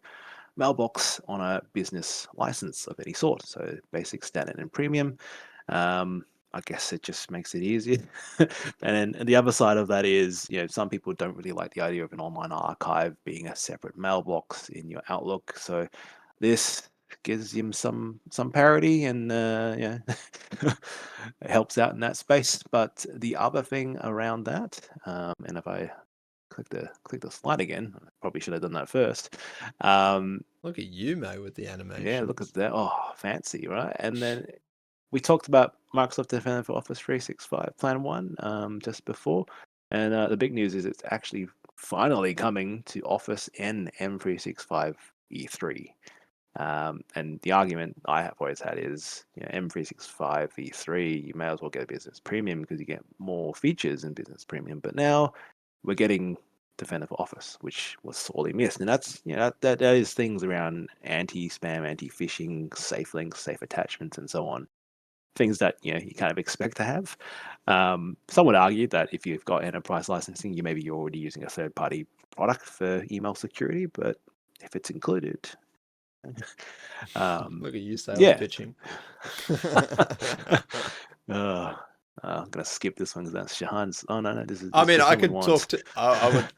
mailbox on a business license of any sort. So basic, standard, and premium. I guess it just makes it easier. And the other side of that is, some people don't really like the idea of an online archive being a separate mailbox in your Outlook. So this gives him some parity, and it helps out in that space. But the other thing around that, and if I click the slide again, I probably should have done that first. Look at you, mate, with the Yeah, look at animations. that. Oh, fancy, right? And then we talked about Microsoft Defender for Office 365 Plan 1 just before. And the big news is it's actually finally coming to Office and M365 E3. And the argument I have always had is, M365 V3, you may as well get a Business Premium because you get more features in Business Premium. But now we're getting Defender for Office, which was sorely missed. And that's, that is things around anti-spam, anti-phishing, safe links, safe attachments, and so on. Things that you kind of expect to have. Some would argue that if you've got enterprise licensing, you're already using a third-party product for email security. But if it's included, um, Look at you, sales yeah. pitching. uh, I'm gonna skip this one because that's Shahan's. Oh no, no, this is I mean, this I someone could talk wants. to.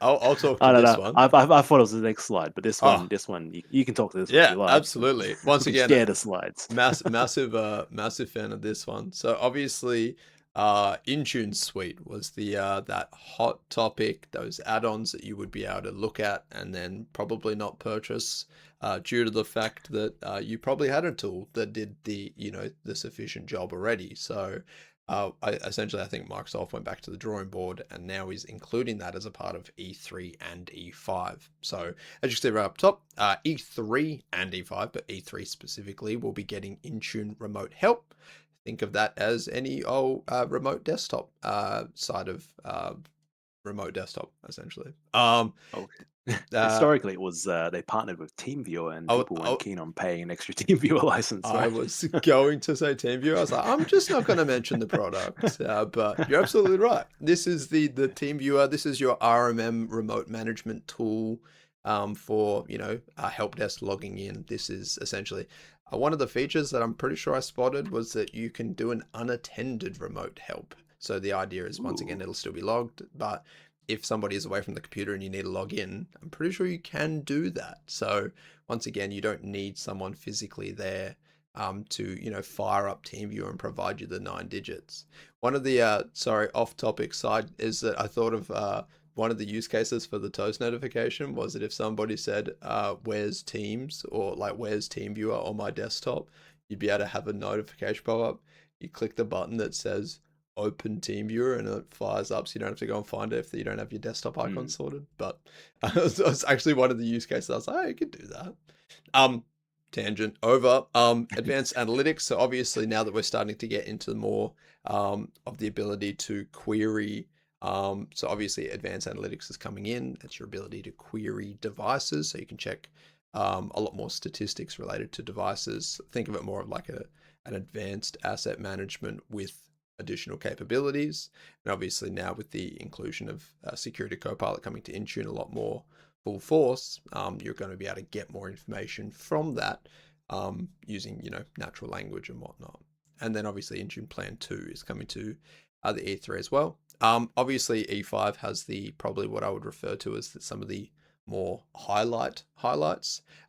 I'll talk I to don't this know. one. I thought it was the next slide, but Oh, this one, you can talk to this one if yeah, you like. absolutely. Once I'm again, scared of slides. massive fan of this one. So obviously, Intune Suite was the that hot topic, those add-ons that you would be able to look at and then probably not purchase, due to the fact that you probably had a tool that did the the sufficient job already. So I think Microsoft went back to the drawing board and now is including that as a part of E3 and E5. So as you see right up top, E3 and E5, but E3 specifically, will be getting Intune remote help. Think of that as any old remote desktop side of remote desktop, essentially. Oh, Uh, historically, it was they partnered with TeamViewer, and I, people I, weren't keen on paying an extra TeamViewer license, I right? was going to say TeamViewer. I was like, I'm just not going to mention the product, but you're absolutely right. This is the TeamViewer. This is your RMM remote management tool for help desk logging in. This is essentially one of the features that I'm pretty sure I spotted was that you can do an unattended remote help. So the idea is once again Ooh. it'll still be logged, but if somebody is away from the computer and you need to log in, I'm pretty sure you can do that. So once again, you don't need someone physically there to fire up TeamViewer and provide you the 9 digits. One of the sorry off topic side is that I thought of one of the use cases for the toast notification was that if somebody said where's Teams or like where's TeamViewer on my desktop, you'd be able to have a notification pop up. You click the button that says open TeamViewer and it fires up, so you don't have to go and find it if you don't have your desktop icon Mm. sorted. But it's actually one of the use cases. I was like, oh, you could do that. Um, Tangent over. Advanced analytics. So obviously now that we're starting to get into more of the ability to query. So obviously advanced analytics is coming in. That's your ability to query devices. So you can check a lot more statistics related to devices. Think of it more of like an advanced asset management with additional capabilities. And obviously now with the inclusion of Security Copilot coming to Intune a lot more full force, you're going to be able to get more information from that using natural language and whatnot. And then obviously Intune Plan 2 is coming to the E3 as well. Obviously E5 has the probably what I would refer to as some of the more highlights.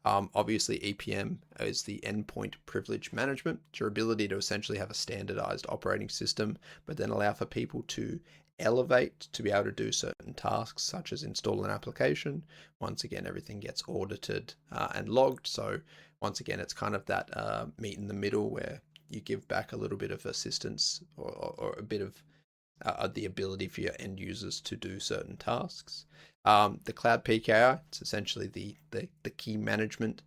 Obviously EPM is the endpoint privilege management. It's your ability to essentially have a standardized operating system, but then allow for people to elevate to be able to do certain tasks such as install an application. Once again, everything gets audited and logged. So once again, it's kind of that meet in the middle where you give back a little bit of assistance or a bit of the ability for your end users to do certain tasks. The Cloud PKI, it's essentially the key management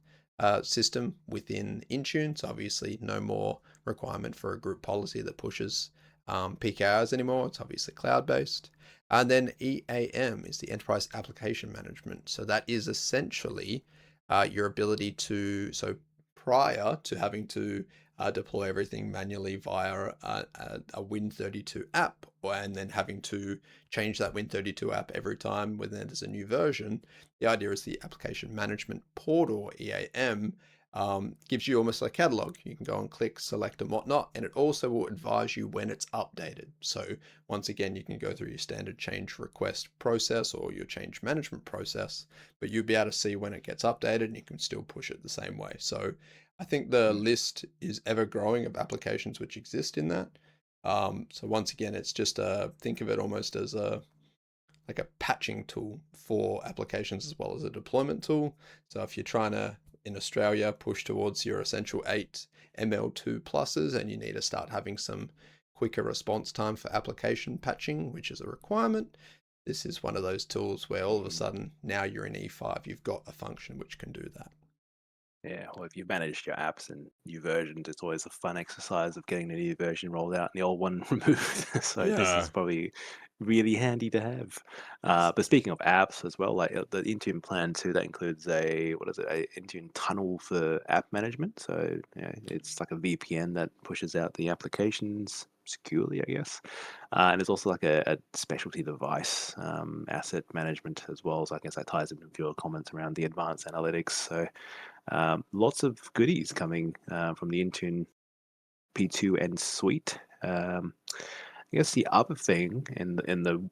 system within Intune. So obviously no more requirement for a group policy that pushes PKIs anymore. It's obviously cloud-based. And then EAM is the Enterprise Application Management. So that is essentially your ability to, so prior to having to deploy everything manually via a Win32 app, and then having to change that Win32 app every time when there's a new version. The idea is the application management portal, EAM, gives you almost like a catalog. You can go and click, select, and whatnot, and it also will advise you when it's updated. So once again, you can go through your standard change request process or your change management process, but you'll be able to see when it gets updated and you can still push it the same way. So I think the Mm. list is ever growing of applications which exist in that. So once again, it's just think of it almost as a like a patching tool for applications as well as a deployment tool. So if you're trying to in Australia push towards your essential 8 ML2 pluses and you need to start having some quicker response time for application patching, which is a requirement, this is one of those tools where all of a Mm. sudden now you're in E5, you've got a function which can do that. Yeah, well, if you've managed your apps and new versions, it's always a fun exercise of getting the new version rolled out and the old one removed. So this Yeah. is probably really handy to have. Yes. But speaking of apps as well, like the Intune Plan 2, that includes a what is it, a Intune tunnel for app management. So it's like a VPN that pushes out the applications securely, I guess. And it's also like a specialty device asset management as well. So I guess that ties into your comments around the advanced analytics. So lots of goodies coming from the Intune P2 and Suite. I guess the other thing in the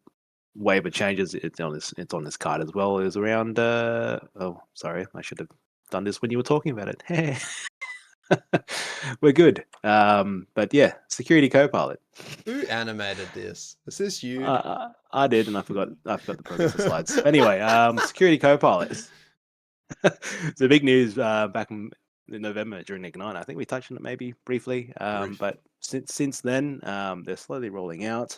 wave of changes, it's on this card as well, is around. Oh, sorry, I should have done this when you were talking about it. We're good. But yeah, Security Copilot. Who animated this? Is this you? I did, and I forgot the progress of slides. Anyway, Security Copilot. So big news back in November during Ignite. I think we touched on it maybe briefly, Briefly. but since then they're slowly rolling out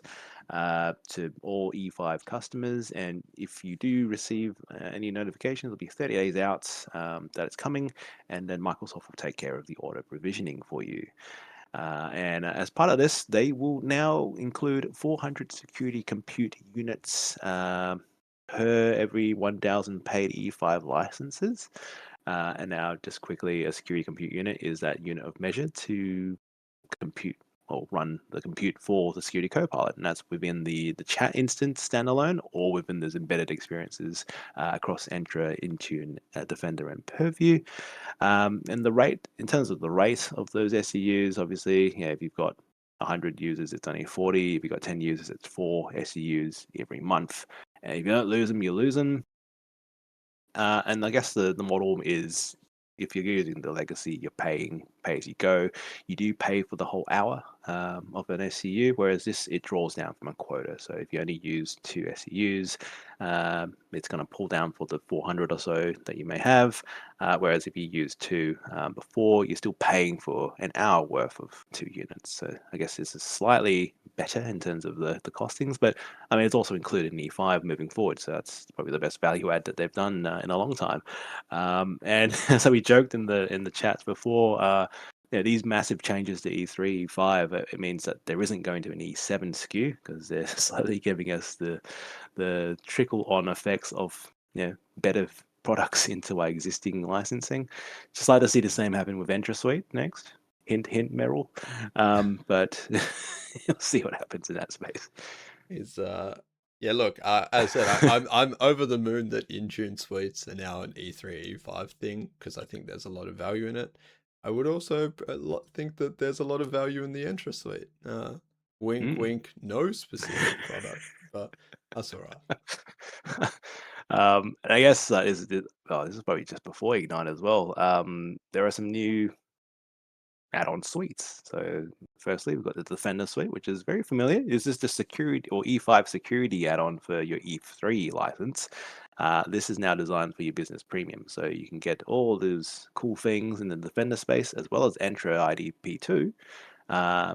to all E5 customers. And if you do receive any notifications, it'll be 30 days out that it's coming, and then Microsoft will take care of the auto provisioning for you. And as part of this, they will now include 400 security compute units per every 1,000 paid E5 licenses. And now, just quickly, a security compute unit is that unit of measure to compute or run the compute for the security copilot, and that's within the chat instance standalone or within those embedded experiences across Entra, Intune, Defender, and Purview. And the rate, in terms of the rate of those SEUs, obviously, if you've got 100 users, it's only 40. If you've got 10 users, it's 4 SEUs every month. And if you don't lose them, you lose them. And I guess the model is, if you're using the legacy, you're paying pay as you go. You do pay for the whole hour of an SEU, whereas this, it draws down from a quota. So if you only use 2 SEUs, it's going to pull down for the 400 or so that you may have. Whereas if you use 2 before, you're still paying for an hour worth of 2 units. So I guess this is slightly better in terms of the costings, but I mean, it's also included in E5 moving forward, so that's probably the best value add that they've done in a long time. And so we joked in the chats before. These massive changes to E3, E5, it means that there isn't going to be an E7 SKU because they're slowly giving us the trickle-on effects of better products into our existing licensing. Just like to see the same happen with Entra Suite next. Hint, hint, Merrill. But you'll see what happens in that space. Is yeah, look, as I said, I'm over the moon that Intune suites are now an E3 E5 thing because I think there's a lot of value in it. I would also think that there's a lot of value in the Entra suite. Wink, Mm. wink, no specific product, but that's all right. And I guess this is probably just before Ignite as well. There are some new add-on suites. So firstly, we've got the Defender suite, which is very familiar. Is this the security or E5 security add-on for your E3 license? This is now designed for your business premium. So you can get all those cool things in the Defender space as well as Entra IDP2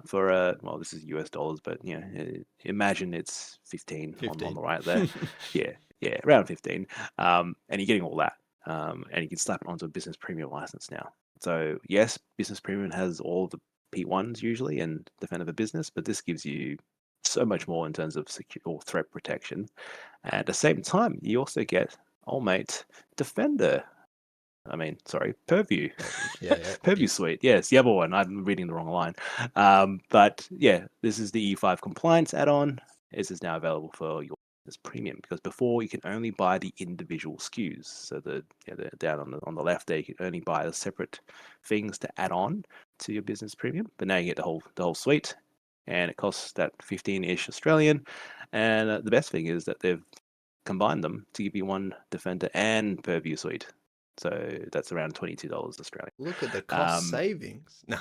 for well, this is US dollars, but imagine it's 15 on 15. the right there. Yeah, around 15. And you're getting all that. And you can slap it onto a business premium license now. So yes, business premium has all the P1s usually and Defender for Business, but this gives you so much more in terms of secure or threat protection. At the same time, you also get old mate Defender. I mean, sorry, Purview. Yeah, Purview Suite. Yes, the other one. I'm reading the wrong line. But yeah, this is the E5 compliance add-on. This is now available for your business premium because before you can only buy the individual SKUs. So down on the left there, you can only buy the separate things to add on to your business premium. But now you get the whole suite, and it costs that 15-ish Australian. And the best thing is that they've combined them to give you one Defender and Purview Suite. So that's around $22 Australian. look at the cost savings. No,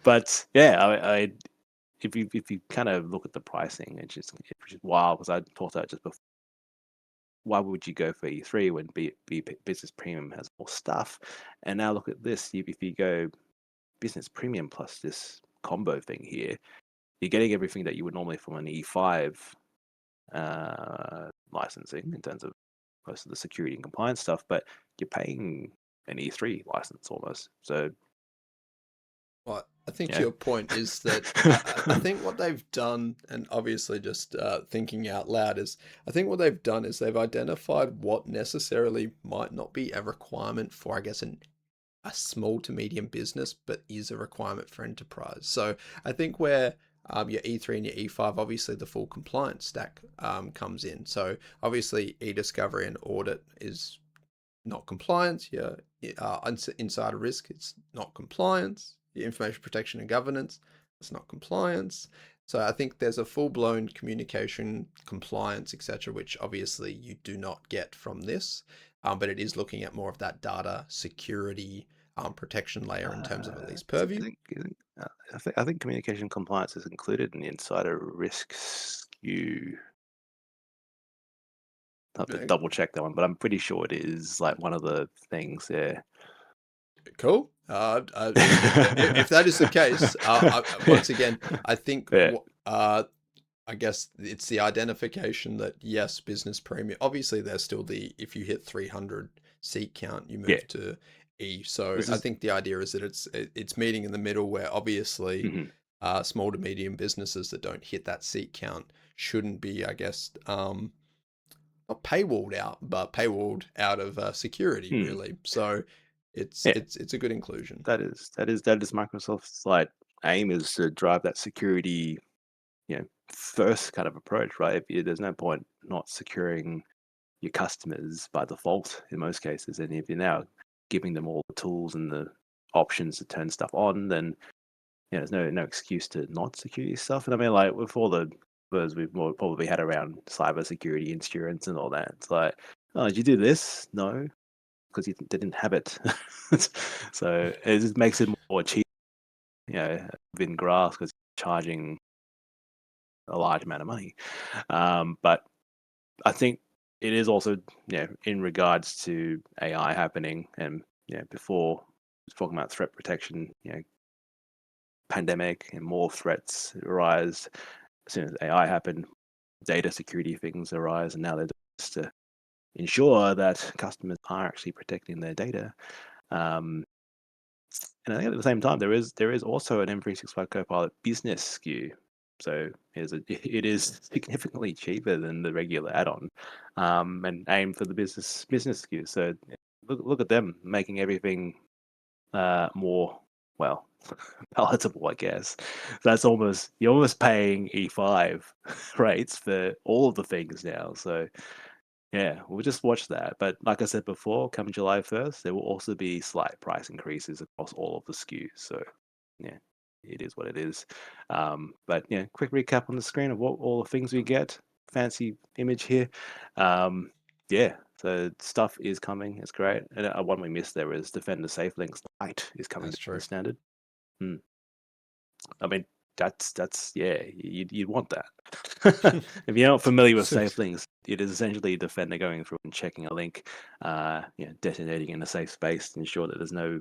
But yeah, if you kind of look at the pricing, it's just wild because I thought that just before. Why would you go for E3 when Business Premium has more stuff? And now look at this. If you go Business Premium plus this combo thing here, you're getting everything that you would normally from an E5 licensing in terms of most of the security and compliance stuff, but you're paying an E3 license almost. So well, I think yeah. your point is that I think what they've done, and obviously just thinking out loud, is I think what they've done is they've identified what necessarily might not be a requirement for, I guess, a small to medium business, but is a requirement for enterprise. So I think where your E3 and your E5, obviously the full compliance stack comes in. So obviously e-discovery and audit is not compliance. Your insider risk, it's not compliance. Your information protection and governance, it's not compliance. So I think there's a full-blown communication, compliance, etc., which obviously you do not get from this, but it is looking at more of that data security protection layer in terms of at least I Purview. think, I think communication compliance is included in the insider risk SKU. I have to Uh, double check that one, but I'm pretty sure it is like one of the things there. Cool. If that is the case, once again, I think Yeah, I guess it's the identification that yes, business premium. Obviously, there's still the if you hit 300 seat count, you yeah. move to E. So This I is think the idea is that it's meeting in the middle where obviously mhm, small to medium businesses that don't hit that seat count shouldn't be, I guess, not paywalled out, but paywalled out of security mm, really. So yeah. it's a good inclusion. That is Microsoft's like aim is to drive that security, first kind of approach, right? There's no point not securing your customers by default in most cases, and if you're now giving them all the tools and the options to turn stuff on, then there's no excuse to not secure your stuff. And I mean, like with all the words we've probably had around cybersecurity insurance and all that, it's like, oh, did you do this? No, because you didn't have it. So it just makes it more cheap, within grass because you're charging a large amount of money. But I think it is also, in regards to AI happening, and before talking about threat protection, pandemic and more threats arise as soon as AI happened, data security things arise, and now they're just to ensure that customers are actually protecting their data. Um, and I think at the same time, there is also an M365 Copilot business SKU. So it is significantly cheaper than the regular add-on, and aimed for the business SKU. So look at them making everything more, well, palatable, I guess. That's almost you're almost paying E5 rates for all of the things now. So yeah, we'll just watch that. But like I said before, come July 1st, there will also be slight price increases across all of the SKUs. So yeah, it is what it is. But yeah, quick recap on the screen of what all the things we get. Fancy image here. Um, yeah, so stuff is coming. It's great. And one we missed there is Defender Safe Links Lite is coming That's down to true. standard. Hmm. I mean, that's yeah, you'd want that. If you're not familiar with safe links, it is essentially a defender going through and checking a link, detonating in a safe space to ensure that there's no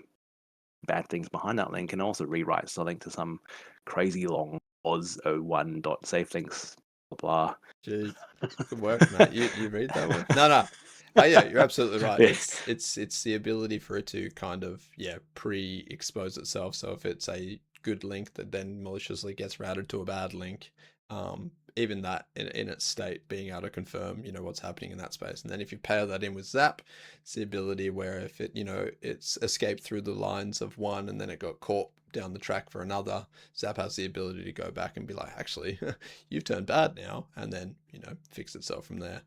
bad things behind that link, and also rewrites the link to some crazy long Oz01 dot safe links, blah Jeez, blah. good work, mate. You read that one? No, no. Yeah, you're absolutely right. Yeah. It's the ability for it to kind of pre-expose itself. So if it's a good link that then maliciously gets routed to a bad link, even that in its state being able to confirm what's happening in that space. And then if you pair that in with Zap, it's the ability where if it's escaped through the lines of one and then it got caught down the track for another, Zap has the ability to go back and be like, actually, you've turned bad now, and then fix itself from there.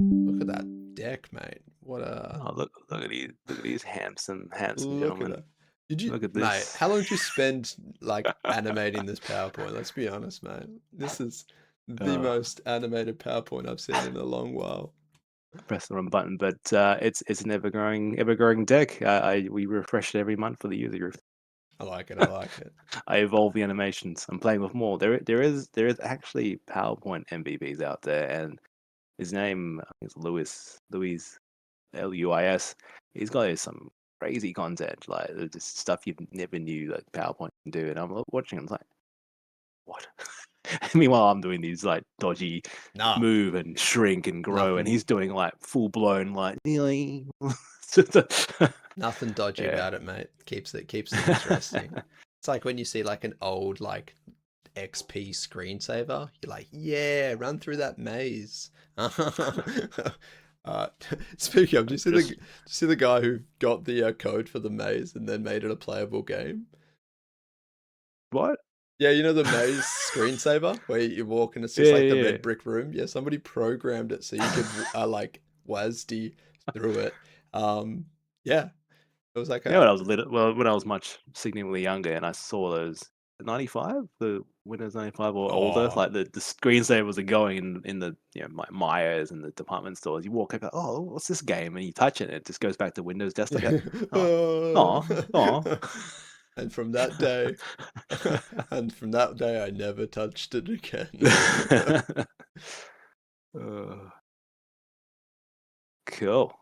Look at that deck, mate. What a Oh, look at these handsome look at gentlemen. that. Did you, Look at mate? this. How long did you spend like animating this PowerPoint? Let's be honest, mate. This is the Uh, most animated PowerPoint I've seen in a long while. Press the wrong button, but it's an ever growing deck. We refresh it every month for the user group. I like it. I like it. I evolve the animations. I'm playing with more. There is actually PowerPoint MVPs out there, and his name I think is Luis Luis. He's got some crazy content, like just stuff you never knew that PowerPoint can do. And I'm watching. I'm like, what? Meanwhile, I'm doing these like dodgy Nah, move and shrink and grow, and nothing, he's doing like full blown like yeah. nothing dodgy about it, mate. Keeps it interesting. It's like when you see like an old like XP screensaver, you're like, yeah, run through that maze. uh, Speaking of, do you see Just the guy who got the code for the maze and then made it a playable game? what? Yeah, you know the maze screensaver where you walk and it's Yeah, just like the yeah, yeah. red brick room. Yeah, somebody programmed it so you could like WASD through it. Yeah, it was like Yeah, when a I was little, well, when I was much significantly younger, and I saw those 95, the Windows 95 or older, Oh, like the screensavers are going in the Myers and the department stores. You walk up, oh, what's this game? And you touch it, and it just goes back to Windows desktop. You're like, oh, oh, oh. and from that day, I never touched it again. Uh, cool.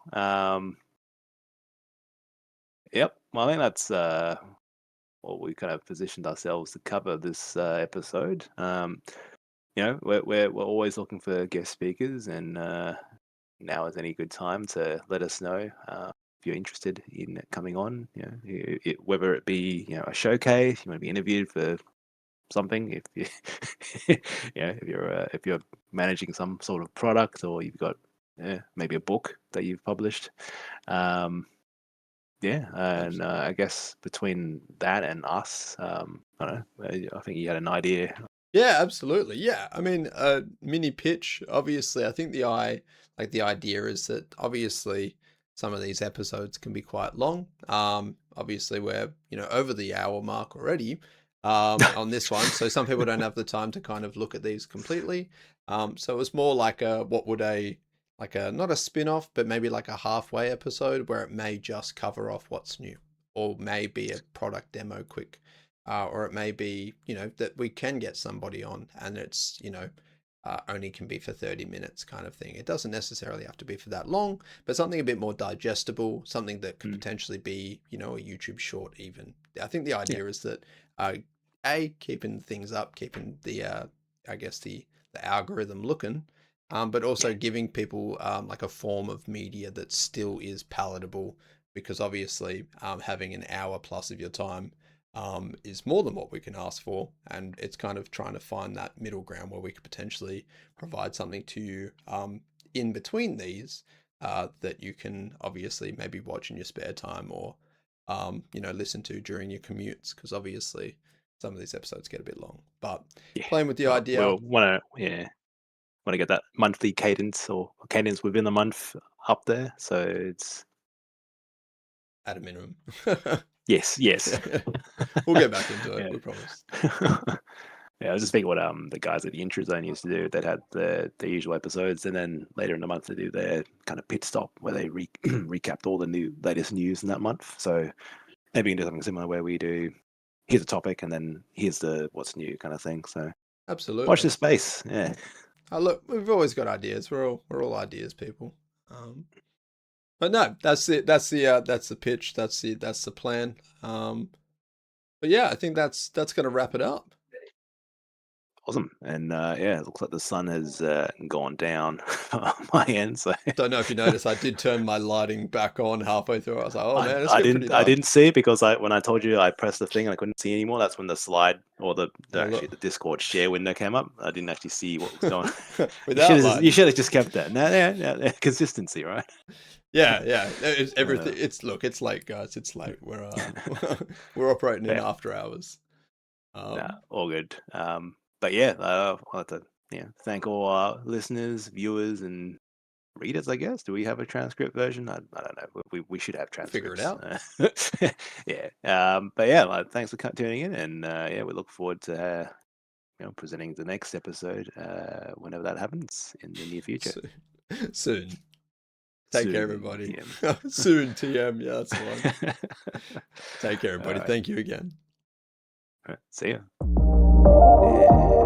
Yep. Well, I think that's what we kind of positioned ourselves to cover this episode. We're always looking for guest speakers, and now is any good time to let us know if you're interested in coming on. Whether it be a showcase, you want to be interviewed for something. If you, if you're managing some sort of product, or you've got maybe a book that you've published. Yeah, and Absolutely. I guess between that and us, I don't know. I think you had an idea. Yeah, absolutely. Yeah. I mean, mini pitch, obviously, I think the idea is that obviously some of these episodes can be quite long. Obviously we're, over the hour mark already, on this one. So some people don't have the time to kind of look at these completely. So it's more like not a spin-off, but maybe like a halfway episode where it may just cover off what's new, or maybe a product demo quick, or it may be, that we can get somebody on and it's, only can be for 30 minutes kind of thing. It doesn't necessarily have to be for that long, but something a bit more digestible, something that could Mm, potentially be, a YouTube short even. I think the yeah, idea is that, keeping things up, keeping the, I guess the algorithm looking, but yeah, also giving people like a form of media that still is palatable, because obviously having an hour plus of your time is more than what we can ask for. And it's kind of trying to find that middle ground where we could potentially provide something to you in between these, that you can obviously maybe watch in your spare time, or, listen to during your commutes, because obviously some of these episodes get a bit long. But yeah. playing with the Well, idea we'll want to get that monthly cadence or cadence within the month up there. So it's at a minimum. yes, yes. We'll get back into it, Yeah. we promise. Yeah, I was just thinking what the guys at the Intro Zone used to do. They'd had the usual episodes, and then later in the month they do their kind of pit stop where they recapped all the latest news in that month. So maybe we can do something similar where we do here's a topic and then here's the what's new kind of thing. So watch Absolutely. this space. Yeah. Look, we've always got ideas. We're all ideas people. But no, that's it. That's the pitch. That's the plan. But yeah, I think that's gonna wrap it up. Awesome. And yeah, it looks like the sun has gone down on my end. So Don't know if you noticed, I did turn my lighting back on halfway through. I was like, oh I, man, it's I getting pretty didn't I dark. didn't see it because when I told you I pressed the thing and I couldn't see anymore. That's when the slide or Oh actually look, the Discord share window came up. I didn't actually see what was going. without You lighting. should have just kept that. No, yeah, consistency, right? Yeah, yeah. It's Uh, everything. It's late, guys. It's late. We're we're operating in yeah, after hours. nah, Um, all good. But yeah, I'll have to thank all our listeners, viewers, and readers. I guess. Do we have a transcript version? I don't know. We should have we'll figure it transcripts. out. Yeah. But yeah, thanks for tuning in, and yeah, we look forward to presenting the next episode whenever that happens in the near future. Soon. Soon. Take care, Soon, everybody. TM. Soon, TM. Yeah, that's the one. Take care, All everybody. right. Thank you again. All right. See ya.